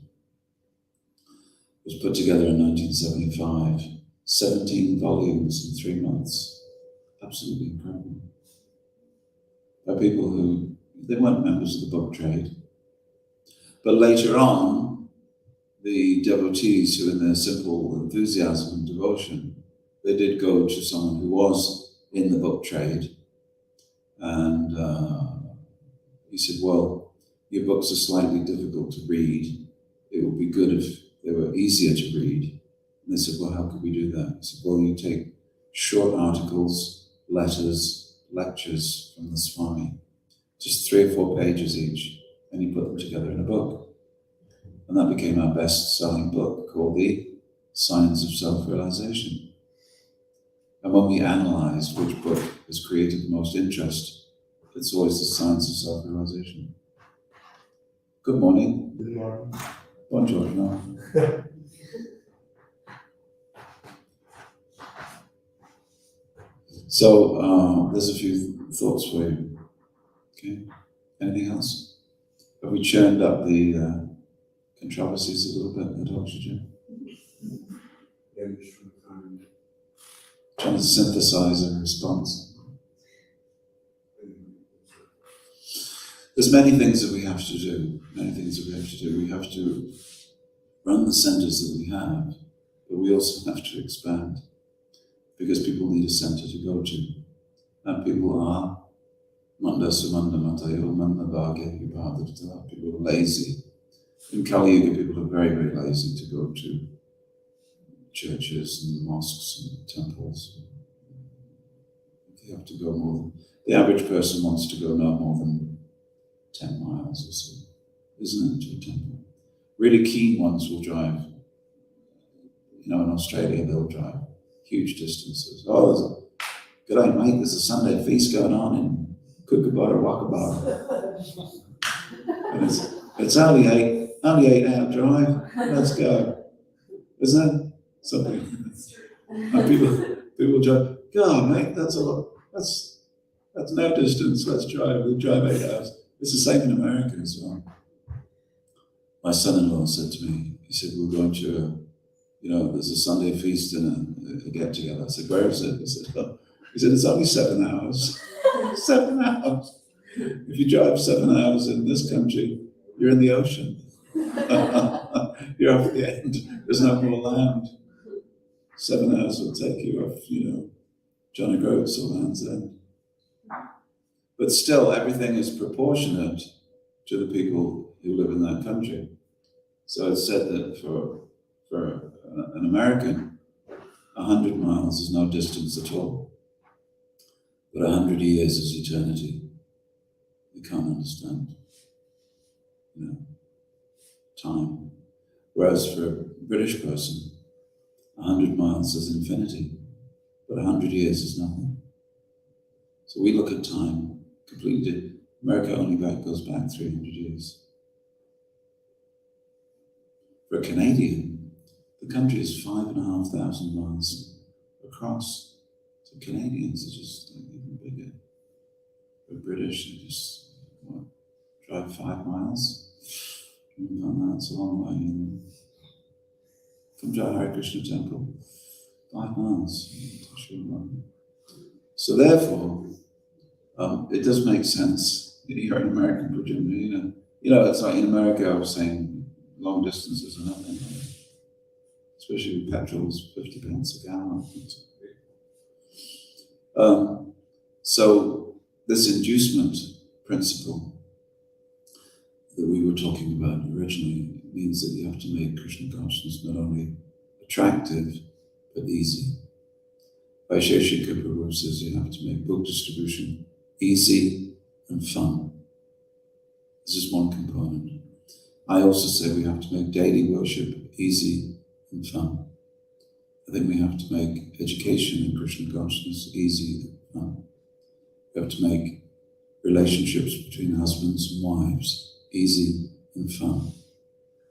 was put together in 1975. 17 volumes in 3 months. Absolutely incredible. By people who, they weren't members of the book trade. But later on, the devotees who in their simple enthusiasm and devotion, they did go to someone who was in the book trade. And he said, well, your books are slightly difficult to read. It would be good if they were easier to read. And they said, well, how could we do that? I said, well, you take short articles, letters, lectures from the Swami, just 3 or 4 pages each, and you put them together in a book. And that became our best-selling book, called The Science of Self-Realization. And when we analysed which book has created the most interest, it's always The Science of Self-Realization. Good morning. Good morning. Buongiorno. So there's a few thoughts for you. Okay. Anything else? Have we churned up the controversies a little bit at oxygen? Yeah, I'm just trying to find. Trying to synthesize a response. There's many things that we have to do. We have to run the centers that we have, but we also have to expand, because people need a center to go to. And people are manda sumanda matayo manda bhagya vibhadavata. People are lazy. In Kali Yuga, people are very, very lazy to go to churches and mosques and temples. You have to go more than, the average person wants to go no more than 10 miles or so, isn't it, to a temple? Really keen ones will drive, in Australia they'll drive huge distances. Oh, good day mate, there's a Sunday feast going on in Kookaburra, Wakabara. And it's only 8-hour drive, let's go. Isn't that something? And people drive, God mate, that's a lot, that's no distance, we'll drive 8 hours. It's the same in America as well. My son-in-law said to me, he said, we're going to there's a Sunday feast and a get-together. I said, where is it? He said, it's only 7 hours. 7 hours. If you drive 7 hours in this country, you're in the ocean. You're off the end. There's no more land. 7 hours will take you off, John O'Groats or Land's End. But still, everything is proportionate to the people who live in that country. So it's said that for an American, 100 miles is no distance at all. But 100 years is eternity. You can't understand, time. Whereas for a British person, 100 miles is infinity, but 100 years is nothing. So we look at time completely. America only goes back 300 years. For a Canadian, the country is 5,500 miles across. So Canadians are just even bigger. For British, they just drive 5 miles. That's a long way. Come to our Hare Krishna temple, 5 miles. So therefore, it does make sense. You're an American, presumably, it's like in America, I was saying, long distances are nothing. Especially with petrol's 50 pence a gallon. So this inducement principle that we were talking about originally means that you have to make Krishna consciousness not only attractive, but easy. Vaisheshika Prabhu says you have to make book distribution easy and fun. This is one component. I also say we have to make daily worship easy and fun. I think we have to make education in Krishna consciousness easy and fun. We have to make relationships between husbands and wives easy and fun.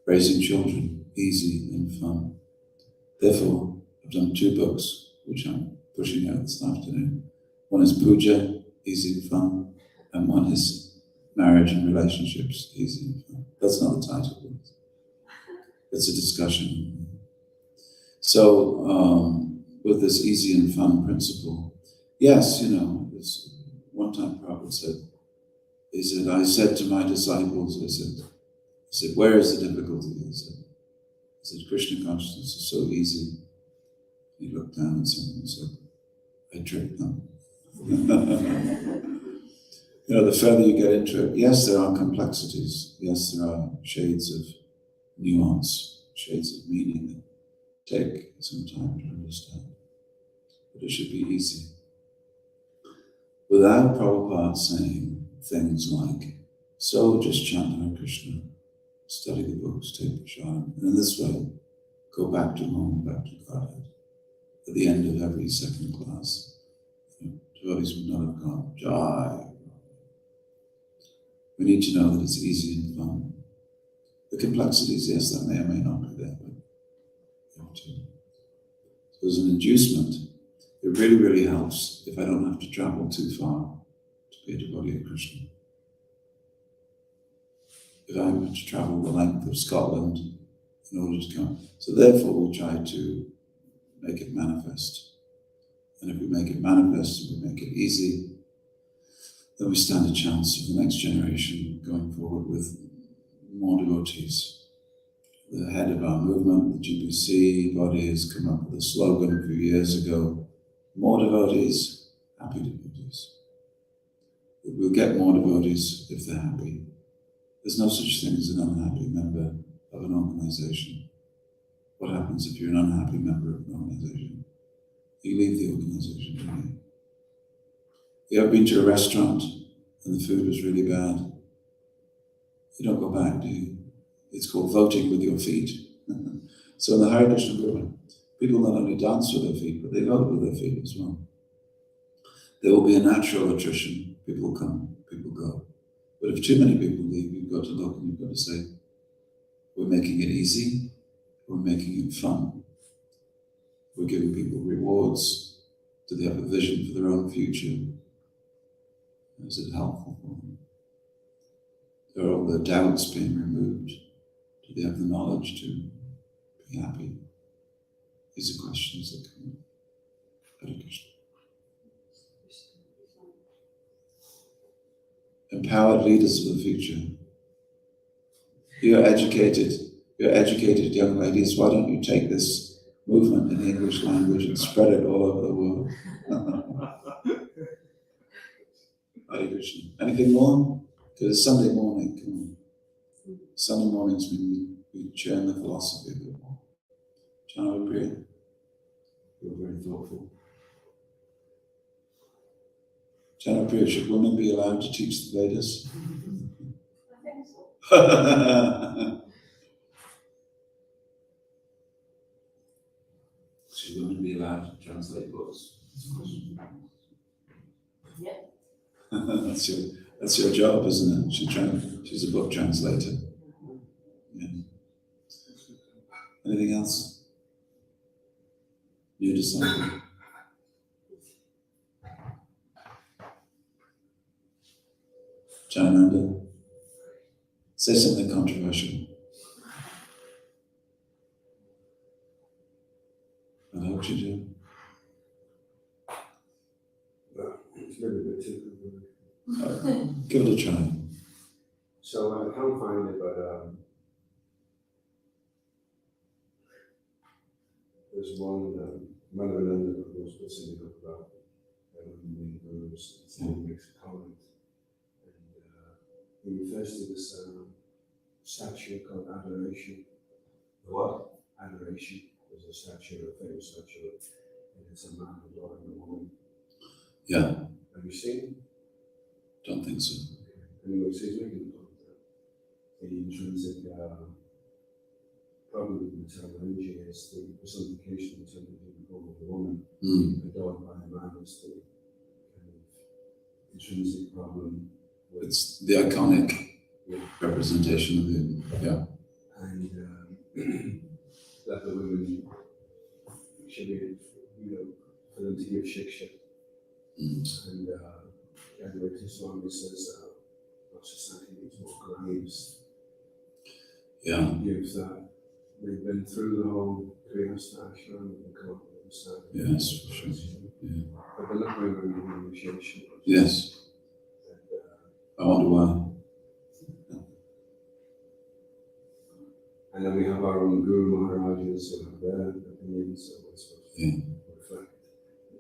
Raising children easy and fun. Therefore, I've done 2 books, which I'm pushing out this afternoon. One is Puja, easy and fun, and one is Marriage and Relationships, easy and fun. That's not the title. It's a discussion. So, with this easy and fun principle, yes, it's, one time Prabhu said, he said, I said to my disciples, I said, where is the difficulty? He said, Krishna consciousness is so easy. He looked down at someone and said, I tricked them. You know, the further you get into it, yes, there are complexities. Yes, there are shades of nuance, shades of meaning that take some time to understand. But it should be easy. Without Prabhupada saying things like, so just chant Hare Krishna, study the books, take prashadam, and in this way, go back to home, back to Godhead. At the end of every second class, devotees would not have gone, Jai. We need to know that it's easy and fun. The complexities, yes, that may or may not be there, but you have to. So as an inducement, it really, really helps if I don't have to travel too far to be a devotee of Krishna. If I have to travel the length of Scotland in order to come. So therefore we try to make it manifest. And if we make it manifest and we make it easy, then we stand a chance of the next generation going forward with more devotees. The head of our movement, the GBC body, has come up with a slogan a few years ago, more devotees, happy devotees. We'll get more devotees if they're happy. There's no such thing as an unhappy member of an organization. What happens if you're an unhappy member of an organization? You leave the organization, don't you? You ever been to a restaurant and the food was really bad? You don't go back, do you? It's called voting with your feet. So in the Hare Krishna movement, people not only dance with their feet, but they vote with their feet as well. There will be a natural attrition. People come, people go. But if too many people leave, you've got to look and you've got to say, we're making it easy, we're making it fun. We're giving people rewards. Do they have a vision for their own future? Is it helpful for them? Are all their doubts being removed? Do they have the knowledge to be happy? These are questions that come up. Hare Krishna. Empowered leaders of the future. You're educated young ladies. Why don't you take this movement in the English language and spread it all over the world? Hare Krishna. Anything more? Because it's Sunday morning. Come on. Sunday mornings we churn the philosophy a bit more. Jana Priya, you're very thoughtful. Jana Priya, should women be allowed to teach the Vedas? I think so. Should women be allowed to translate books? Yeah. That's your job, isn't it? She's a book translator. Yeah. Anything else? New disciple. Jananda, say something controversial. I hope you do. Well, it's maybe a bit too good. Give it a try. So I can't find it, but there's one Manavananda who was puts in the book about the gurus, and he makes a comment. And he refers to this statue called Adoration. What? Adoration. There's a statue, a famous statue, and it's a man adoring a woman. Yeah, Have you seen it? don't think so. Anyway, so he's making the point that the intrinsic problem with maternal energy is the personification in terms of the form of a woman, adored by a man is the kind of intrinsic problem. It's the iconic representation of the, yeah. And that the women should be, for them to give shiksha. And Advaita Swami says, our society needs more graves. Yeah. Gives that they've been through the whole Grihastha ashram and come up with the Yes, for sure. Yeah. But they're not going around the initiation. Yes. I wonder why. And then we have our own Guru Maharajas who have their opinions, so we're supposed to reflect.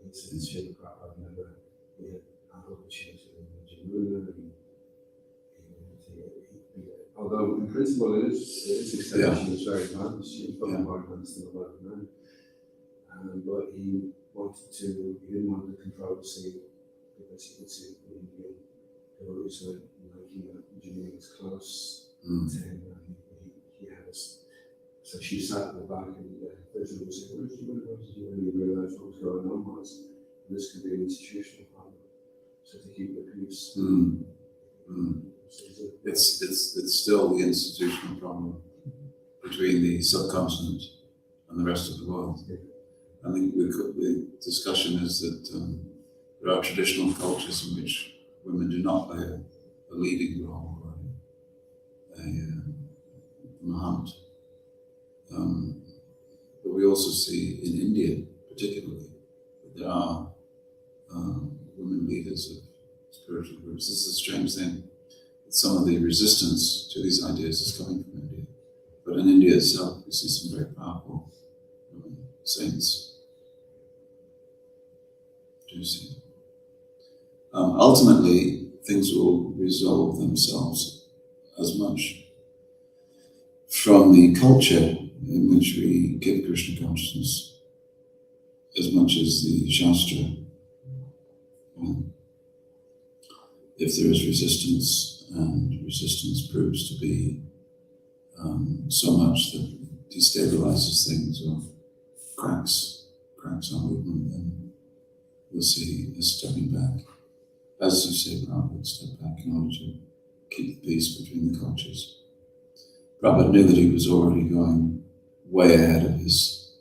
It's Srila Prabhupada never, he had Although in principle it is accepted, she was very bad. She was probably more advanced than a lot of men. But he didn't want the controversy because he could see the Indian devotees were liking that Jimmy was close to him, and he had us. So she sat in the back and Virgil was saying, "Where's Jimmy? Where's Jimmy?" And he realised what was going on was this could be an institutional problem. So to keep the peace. It's still the institutional problem between the subcontinent and the rest of the world. I think the discussion is that there are traditional cultures in which women do not play a leading role or a mahant. But we also see in India, particularly, that there are women leaders of spiritual groups. This is a strange thing. Some of the resistance to these ideas is coming from India. But in India itself, we see some very powerful saints. Do you see? Ultimately, things will resolve themselves as much from the culture in which we give Krishna consciousness as much as the Shastra. If there is resistance, and resistance proves to be so much that it destabilizes things or cracks our movement, then we'll see a stepping back. As you say, Prabhu would step back in order to keep the peace between the cultures. Prabhupada knew that he was already going way ahead of his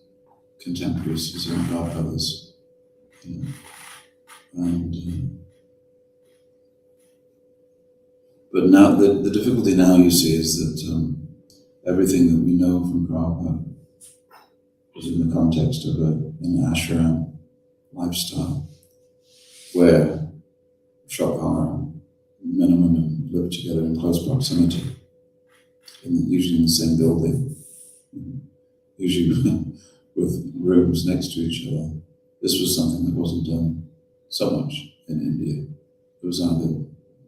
contemporaries, his own godbrothers. But now, the difficulty now you see is that everything that we know from Prabhupada was in the context of an ashram lifestyle, where Shraddha, men and women live together in close proximity, usually in the same building, usually with rooms next to each other. This was something that wasn't done so much in India. It was either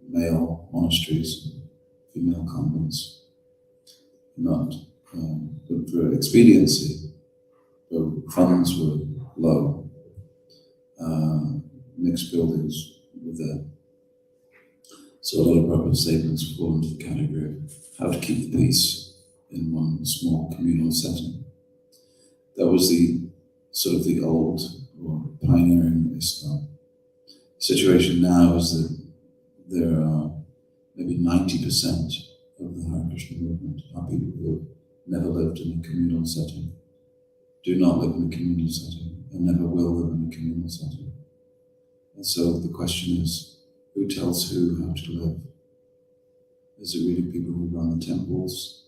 male monasteries and female convents, not for expediency. The funds were low. Mixed buildings were there. So a lot of Prabhupada statements fall into the category of how to keep the peace in one small communal setting. That was the sort of the old or pioneering ISKCON. The situation now is that there are maybe 90% of the Hare Krishna movement are people who have never lived in a communal setting, do not live in a communal setting, and never will live in a communal setting. And so the question is, who tells who how to live? Is it really people who run the temples,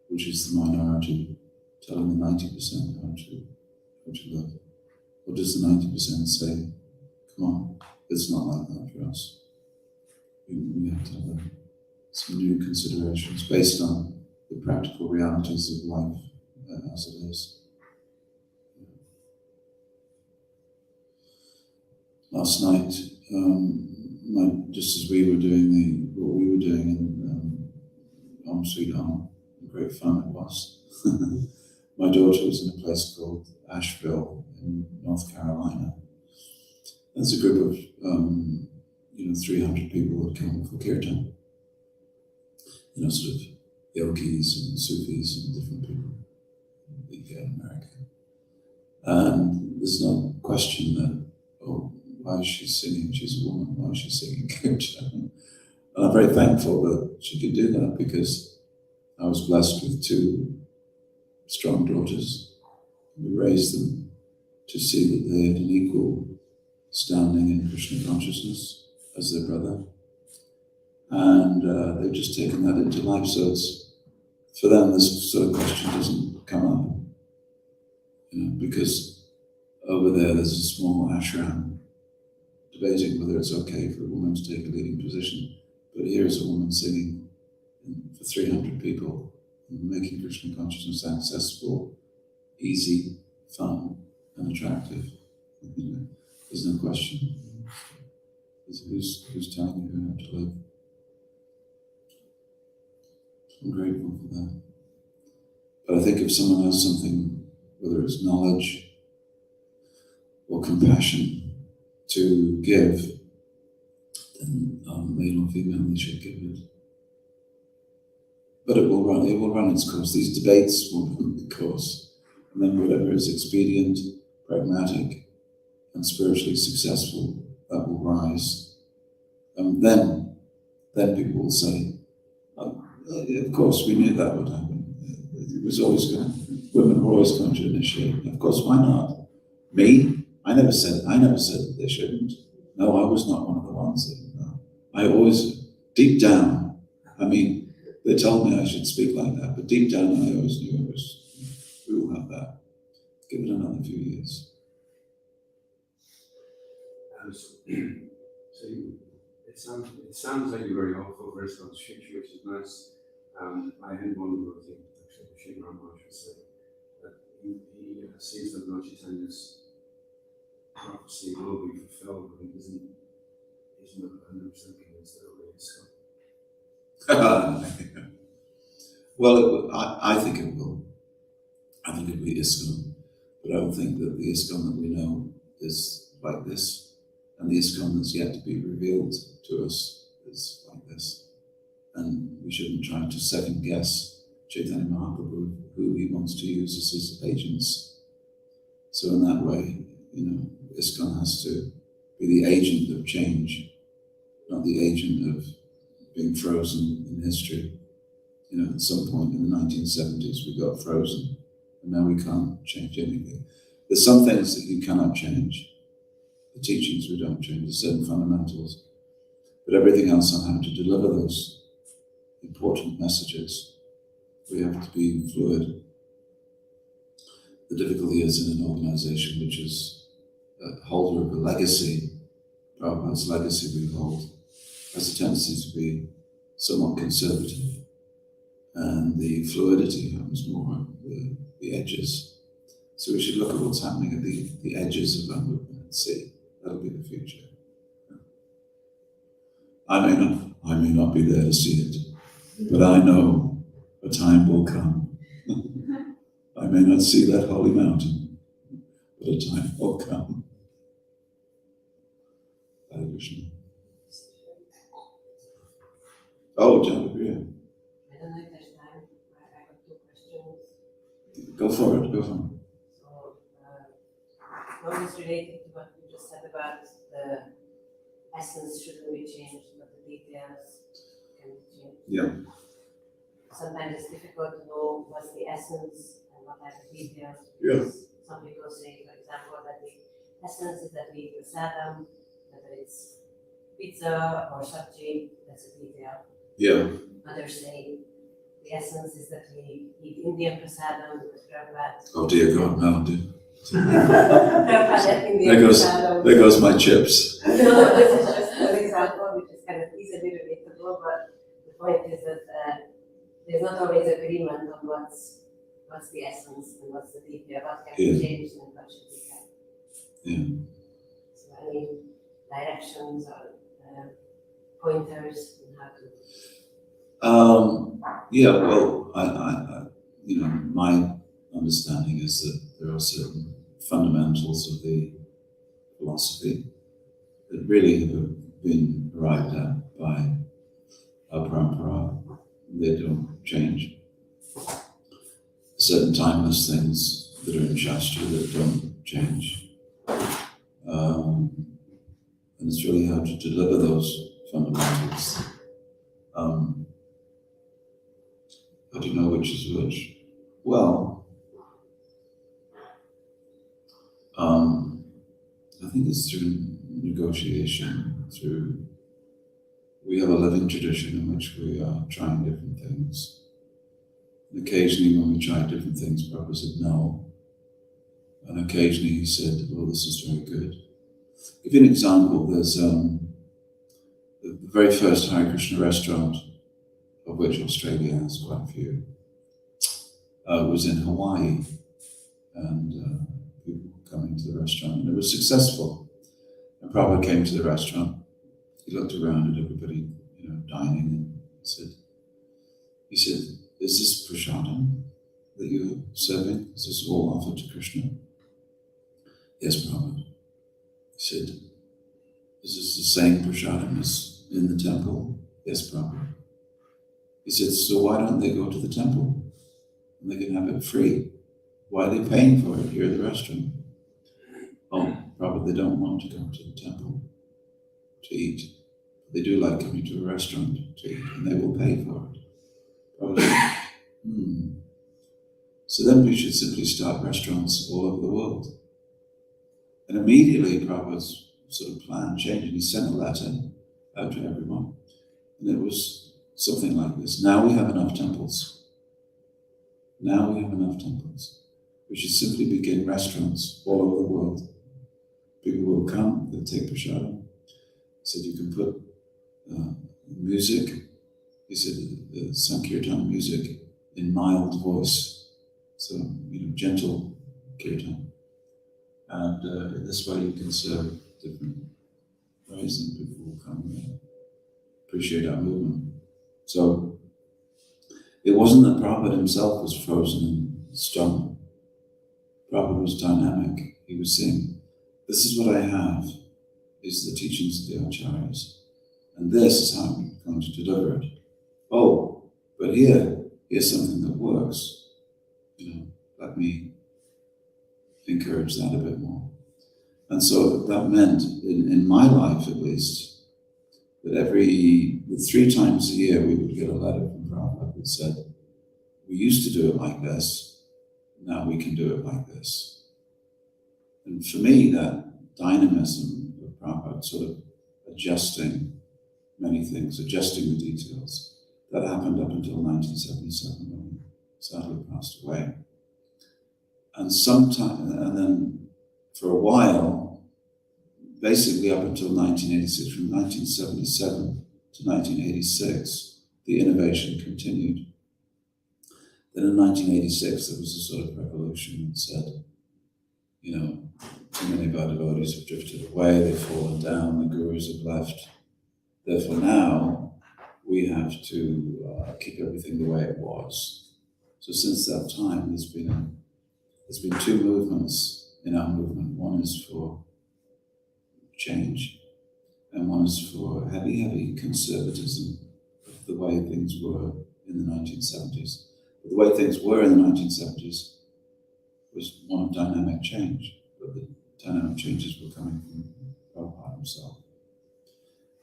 which is the minority, telling the 90% how to live? Or does the 90% say, come on, it's not like that for us? We have to have some new considerations based on the practical realities of life as it is. Last night, just as we were doing what we were doing in Home Sweet Home, great fun it was. My daughter was in a place called Asheville in North Carolina. There's a group of 300 people had come for kirtan. Sort of yogis and Sufis and different people in America. And there's no question that, why is she singing? She's a woman, why is she singing kirtan? And I'm very thankful that she could do that, because I was blessed with two strong daughters. We raised them to see that they had an equal standing in Krishna consciousness as their brother. And they've just taken that into life, so it's, for them this sort of question doesn't come up. Because over there's a small ashram debating whether it's okay for a woman to take a leading position. But here's a woman singing for 300 people, making Krishna consciousness accessible, easy, fun, and attractive. There's no question. Who's telling you how to live? I'm grateful for that. But I think if someone has something, whether it's knowledge or compassion to give, then male or female, they should give it. But it will run its course. These debates will run their course. And then whatever is expedient, pragmatic, and spiritually successful, that will rise. And then people will say, of course, we knew that would happen. It was always going to, women were always going to initiate. Of course, why not? Me? I never said that they shouldn't. No, I was not one of the ones that, no. I always, deep down, I mean, they told me I should speak like that, but deep down I always knew we will have that. Give it another few years. So it sounds like you're very hopeful for ISKCON's future, which is nice. I had one more thing, actually, Sri Rama, I should say, that he sees that Lord Chaitanya's prophecy will be fulfilled, but he's not 100% convinced that it will be ISKCON. Well, I think it will. I think it will be ISKCON, but I don't think that the ISKCON that we know is like this, and the ISKCON that's yet to be revealed to us is like this. And we shouldn't try to second guess Chaitanya Mahaprabhu, who he wants to use as his agents. So in that way, ISKCON has to be the agent of change, not the agent of being frozen in history. At some point in the 1970s, we got frozen, and now we can't change anything. There's some things that you cannot change. The teachings we don't change, the certain fundamentals. But everything else on how to deliver those important messages, we have to be fluid. The difficulty is in an organization which is a holder of a legacy. Prabhupada's legacy we hold has a tendency to be somewhat conservative. And the fluidity happens more on the edges. So we should look at what's happening at the edges of that movement and see. That'll be the future. I may not be there to see it, but I know a time will come. I may not see that holy mountain, but a time will come. Hare Krishna. Oh, Janapriya. I don't know if there's time. I have 2 questions. Go for it. So, one is related to what you just said about the essence shouldn't be changed, but the details can be changed. Yeah. Sometimes it's difficult to know what's the essence and what are the details. Yeah. Some people say, for example, that the essence is that we eat prasadam, whether it's pizza or sabji, that's a detail. Yeah. Others say the essence is that we eat Indian prasadam because Prabhupada. Oh dear God, no, dude. Prabhupada ate Indian prasadam. There goes my chips. No, this is just an example which is kind of easily relatable, but the point is that there's not always agreement on what's the essence and what's the detail, what can be changed and what should be kept. Yeah. So any directions or pointers on how to. Yeah, well, I my understanding is that there are certain fundamentals of the philosophy that really have been arrived at by our parampara. They don't change. Certain timeless things that are in Shastra that don't change. And it's really how to deliver those fundamentals. How do you know which is which? Well, I think it's through negotiation, we have a living tradition in which we are trying different things. And occasionally when we tried different things, Prabhupada said no. And occasionally he said, well, this is very good. I'll give you an example. There's the very first Hare Krishna restaurant, of which Australia has quite a few, was in Hawaii. And people were coming to the restaurant, and it was successful. And Prabhupada came to the restaurant, he looked around at everybody, dining, and he said, is this prasadam that you're serving? Is this all offered to Krishna? Yes, Prabhu. He said, is this the same prasadam as in the temple? Yes, Prabhu. He said, so why don't they go to the temple? And they can have it free. Why are they paying for it here at the restaurant? Oh, Prabhu, they don't want to go to the temple to eat. They do like coming to a restaurant to eat, and they will pay for it. Prabhu said, So then we should simply start restaurants all over the world. And immediately Prabhupada's sort of plan changed, and he sent a letter out to everyone. And it was something like this: now we have enough temples. Now we have enough temples. We should simply begin restaurants all over the world. People will come, they'll take prasadam. He said you can put music, he said the Sankirtan music in mild voice. So, gentle kirtan. And in this way you can serve different ways, and people will come and appreciate our movement. So, it wasn't that Prabhupada himself was frozen in stone. Prabhupada was dynamic. He was saying, this is what I have, is the teachings of the Acharyas. And this is how I'm going to deliver it. Oh, but here's something that works. Let me encourage that a bit more. And so that meant, in my life at least, that 3 times a year we would get a letter from Prabhupada that said, we used to do it like this, now we can do it like this. And for me, that dynamism of Prabhupada, sort of adjusting many things, adjusting the details, that happened up until 1977 when he sadly passed away. And then for a while, basically up until 1986, from 1977 to 1986, the innovation continued. Then in 1986, there was a sort of revolution that said, too many of our devotees have drifted away, they've fallen down, the gurus have left. Therefore now, we have to keep everything the way it was. So since that time, there's been 2 movements in our movement. One is for change, and one is for heavy conservatism of the way things were in the 1970s. But the way things were in the 1970s was one of dynamic change, but the dynamic changes were coming from Prabhupada himself.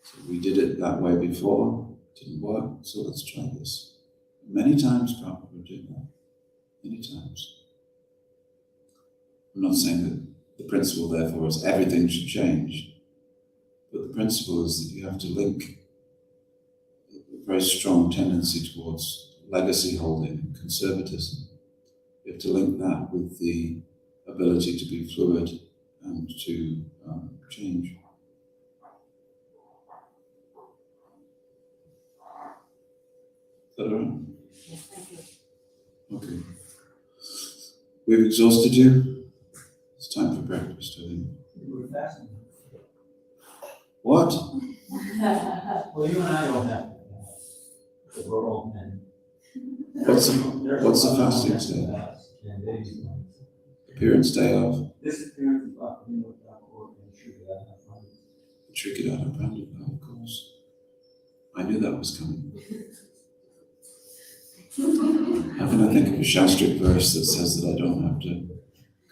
So we did it that way before, it didn't work, so let's try this. Many times Prabhupada did that, many times. I'm not saying that the principle, therefore, is everything should change, but the principle is that you have to link a very strong tendency towards legacy holding and conservatism. You have to link that with the ability to be fluid and to change. Is that all right? Yes, thank you. Okay. We've exhausted you. It's time for breakfast, I think. You were fasting. What? Well, you and I don't have to fast, but we're all men. What's the fasting day? 10 days. Appearance day of This appearance is about to be with our Lord and Trikadata Pandit, of course. I knew that was coming. How can I think of a Shastric verse that says that I don't have to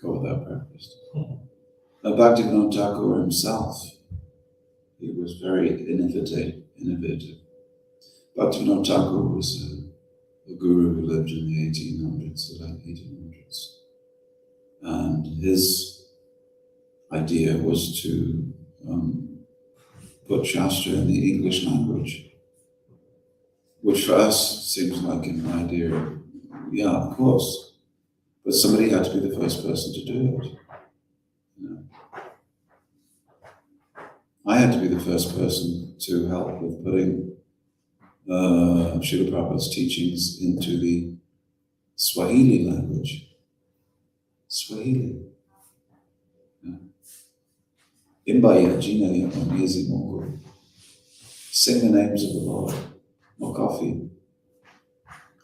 go without breakfast? Now, Bhaktivinoda Thakur himself, he was very innovative. Bhaktivinoda Thakur was a guru who lived in the 1800s, the late 1800s. And his idea was to put Shastra in the English language, which for us seems like an idea, yeah, of course, but somebody had to be the first person to do it. I had to be the first person to help with putting Srila Prabhupada's teachings into the Swahili language. Swahili. Imba ya jina ya Mwenyezi Mungu Sing the names of the Lord. More coffee.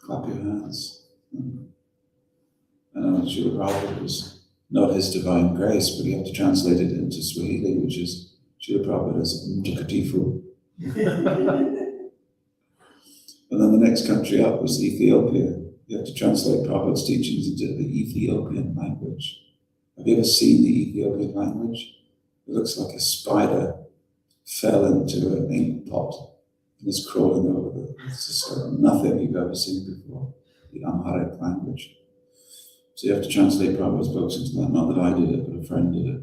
Clap your hands. I know Srila Prabhupada was not His Divine Grace, but you have to translate it into Swahili, which is Srila Prabhupada's Mtakatifu. And then the next country up was Ethiopia. You have to translate Prabhupada's teachings into the Ethiopian language. Have you ever seen the Ethiopian language? It looks like a spider fell into an ink pot and is crawling over it. It's just like nothing you've ever seen before, the Amharic language. So you have to translate Prabhupada's books into that. Not that I did it, but a friend did it.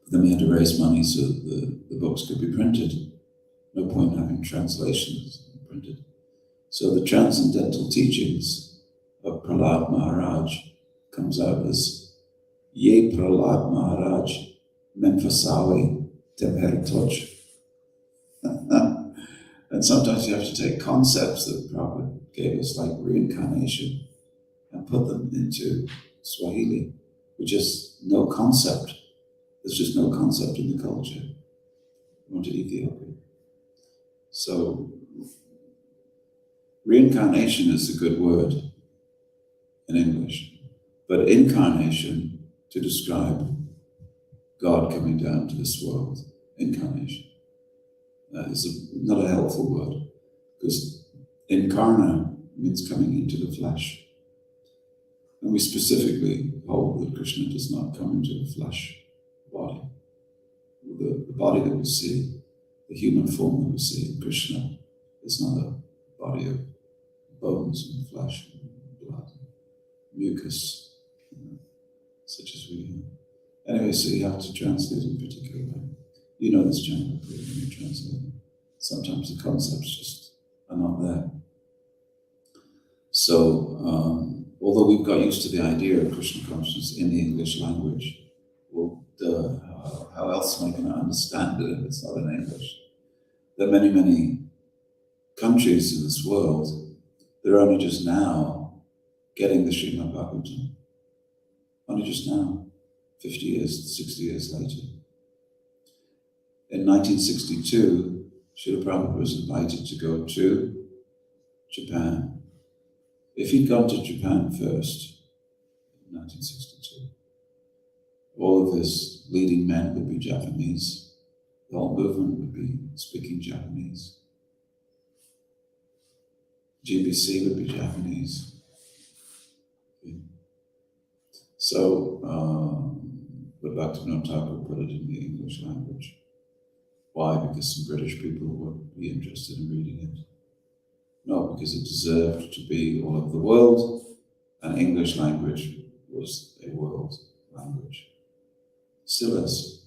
But then we had to raise money so that the books could be printed. No point having translations printed. So the transcendental teachings of Prahlad Maharaj comes out as Ye Prahlad Maharaj Memphasali Temperitoj. And sometimes you have to take concepts that Prabhupada gave us, like reincarnation, and put them into Swahili, which is no concept. There's just no concept in the culture. We went to Ethiopia. So reincarnation is a good word in English, but incarnation to describe God coming down to this world, incarnation, is not a helpful word, because incarna means coming into the flesh. And we specifically hold that Krishna does not come into the flesh body. The body that we see, the human form that we see in Krishna, is not a body of bones and flesh and blood, mucus, such as we have. Anyway, so you have to translate in particular. You know this general when you translate. Sometimes the concepts just are not there. So, although we've got used to the idea of Krishna consciousness in the English language, well, how else am I going to understand it if it's not in English? There are many, many countries in this world that are only just now getting the Srimad Bhagavatam. Only just now, 50 years, 60 years later. In 1962, Srila Prabhupada was invited to go to Japan. If he'd gone to Japan first, in 1962, all of his leading men would be Japanese. The whole movement would be speaking Japanese. GBC would be Japanese. Okay. So, but Bhaktivinoda Thakur put it in the English language. Why? Because some British people would be interested in reading it. No, because it deserved to be all over the world, and English language was a world language. Still is.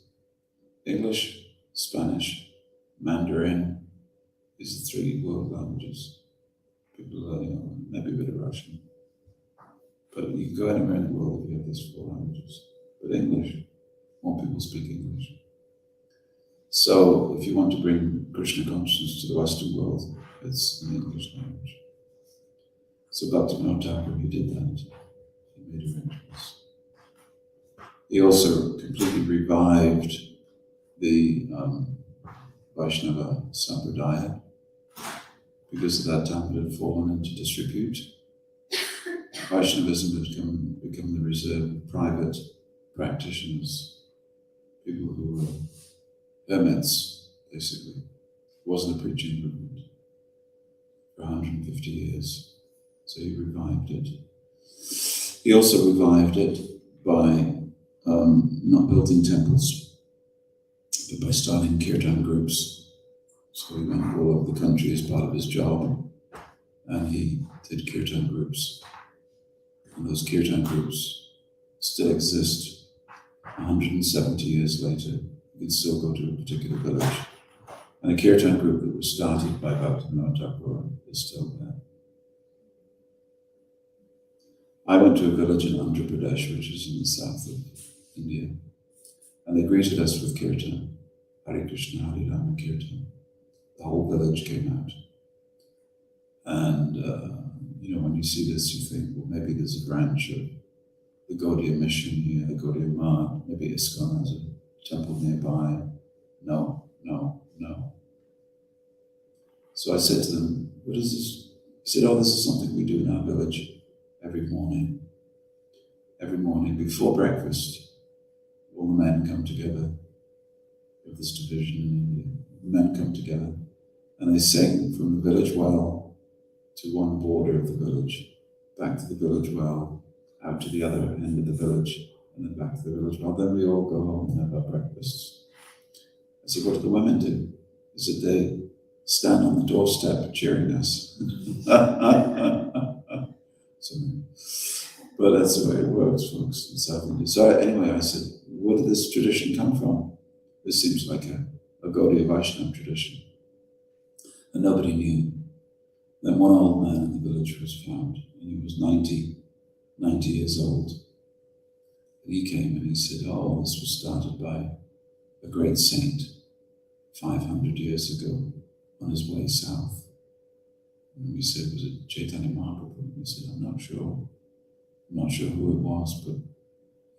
English, Spanish, Mandarin is the three world languages. People are learning, maybe a bit of Russian. But you can go anywhere in the world if you have these four languages. But English, more people speak English. So if you want to bring Krishna consciousness to the Western world, it's in the English language. So Bhaktivinoda Thakur, he did that. He made arrangements. He also completely revived the Vaishnava Sampradaya, because at that time it had fallen into disrepute. Vaishnavism had become the reserve of private practitioners, people who were hermits, basically. It wasn't a preaching movement for 150 years. So he revived it. He also revived it by not building temples, but by starting kirtan groups. So he went all over the country as part of his job, and he did kirtan groups. And those kirtan groups still exist 170 years later. You can still go to a particular village. And a kirtan group that was started by Bhaktivinoda Thakur is still there. I went to a village in Andhra Pradesh, which is in the south of India, and they greeted us with kirtan, Hare Krishna, Hare Rama Kirtan. The whole village came out. And, when you see this, you think, well, maybe there's a branch of the Gaudiya mission here, the Gaudiya Math, maybe ISKCON has a temple nearby. No. So I said to them, what is this? He said, oh, this is something we do in our village every morning. Every morning before breakfast, all the men come together of this division in India. The men come together and they sing from the village well to one border of the village, back to the village well, out to the other end of the village, and then back to the village well. Then we all go home and have our breakfasts. I said, what do the women do? He said, they stand on the doorstep cheering us. So, but that's the way it works, folks, in South India. So anyway, I said, where did this tradition come from? This seems like a Gaudiya Vaishnava tradition. And nobody knew. Then one old man in the village was found, and he was 90 years old. And he came and he said, oh, this was started by a great saint 500 years ago on his way south. And we said, was it Chaitanya Mahaprabhu? And he said, I'm not sure. I'm not sure who it was, but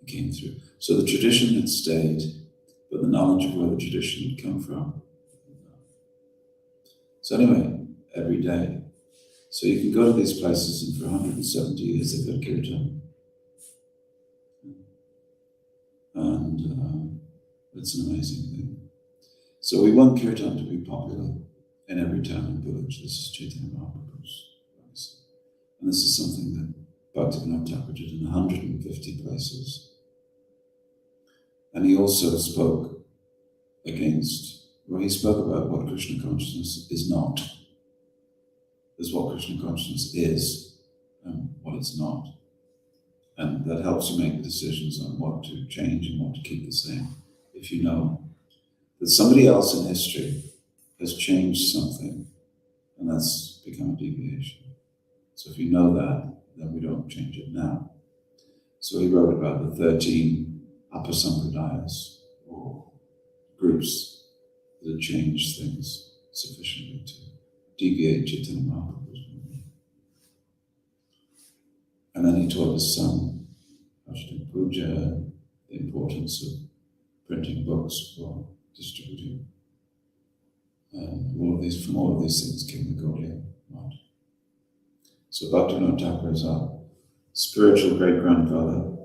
he came through. So the tradition had stayed, but the knowledge of where the tradition had come from. So anyway, every day. So you can go to these places, and for 170 years they've got kirtan. And it's an amazing thing. So we want kirtan to be popular in every town and village. This is Chaitanya Mahaprabhu's advice. And this is something that Bhaktivinoda Thakur did in 150 places. And he also spoke against, well, he spoke about what Krishna consciousness is not. There's what Krishna consciousness is and what it's not. And that helps you make decisions on what to change and what to keep the same. If you know that somebody else in history has changed something, and that's become a deviation. So if you know that, then we don't change it now. So he wrote about the 13 upper sampradayas, or groups that had changed things sufficiently to deviate Chaitanya Mahaprabhu's movement. And then he taught his son how to do puja, the importance of printing books for distributing. And from all of these things came the Gaudiya Math. So Bhaktivinoda Thakur is our spiritual great-grandfather,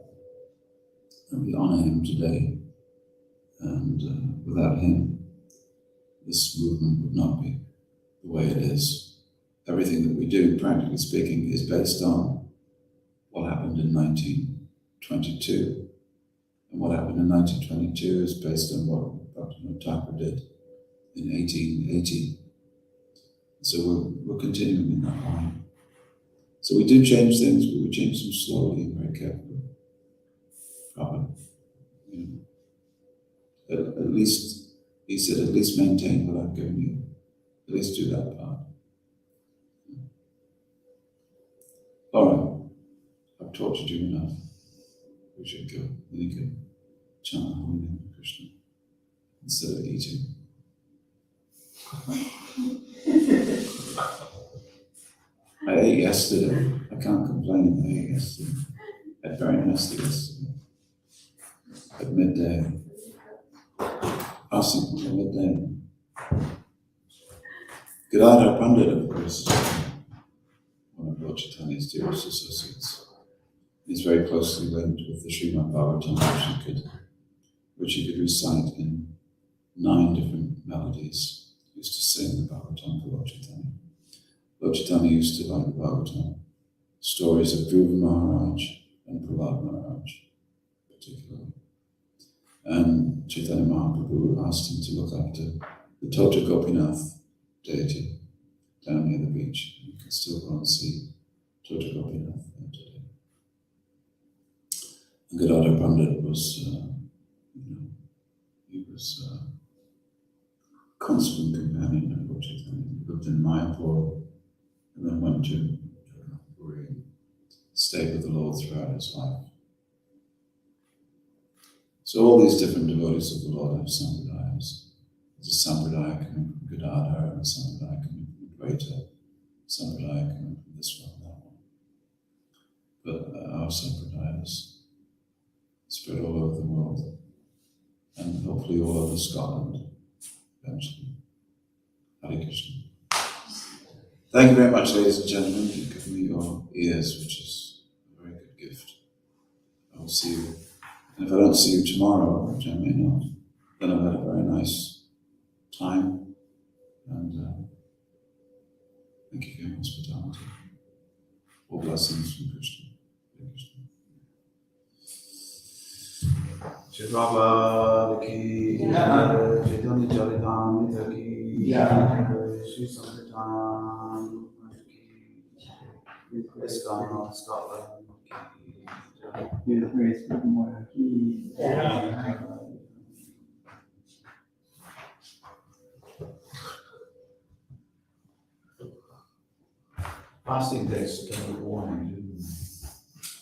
and we honor him today. And without him, this movement would not be the way it is. Everything that we do, practically speaking, is based on what happened in 1922. And what happened in 1922 is based on what Bhaktivinoda Thakur did in 1880. So we're continuing in that line. So we do change things, but we change them slowly and very carefully. Probably. At least, he said, at least maintain what I've given you. At least do that part. All right. I've tortured you enough. We should go. You can chant the holy name of Krishna instead of eating. I ate yesterday. I can't complain. I ate yesterday. I had very nicely yesterday. At midday. Fasting until midday. Gadadhar Pandit, of course, one of Lord Chaitanya's dearest associates. He's very closely linked with the Srimad Bhagavatam, which he could recite in 9 different melodies. He used to sing the Bhagavatam for Lord Chaitanya. Lord Chaitanya used to like the Bhagavatam, stories of Dhruva Maharaj and Prahlad Maharaj, particularly. And Chaitanya Mahaprabhu asked him to look after the Tota Gopinath deity down near the beach. You can still go and see Tota Gopinath there today. And Gadadhar Pandit was, he was a constant companion of Lord Chaitanya. He lived in Mayapur and then went to Puri and stayed with the Lord throughout his life. So all these different devotees of the Lord have sampradayas. There's a sampradaya coming from Gadadhar, and a sampradaya coming from Dvaita, a sampradaya coming from this one and that one. But our sampradayas spread all over the world, and hopefully all over Scotland eventually. Hare Krishna. Thank you very much, ladies and gentlemen. You've given me your ears, which is a very good gift. I will see you. And if I don't see you tomorrow, which I may not, then I've had a very nice time. And thank you for your hospitality. All blessings from Krishna. Hare Krishna. Shri Prabhupada ki jai, Chaitanya Charitamrita ki jai, Shri Sankirtan ki jai, ISKCON Scotland ki His Grace Kripamoya ki jai. Fasting takes a kind of warning.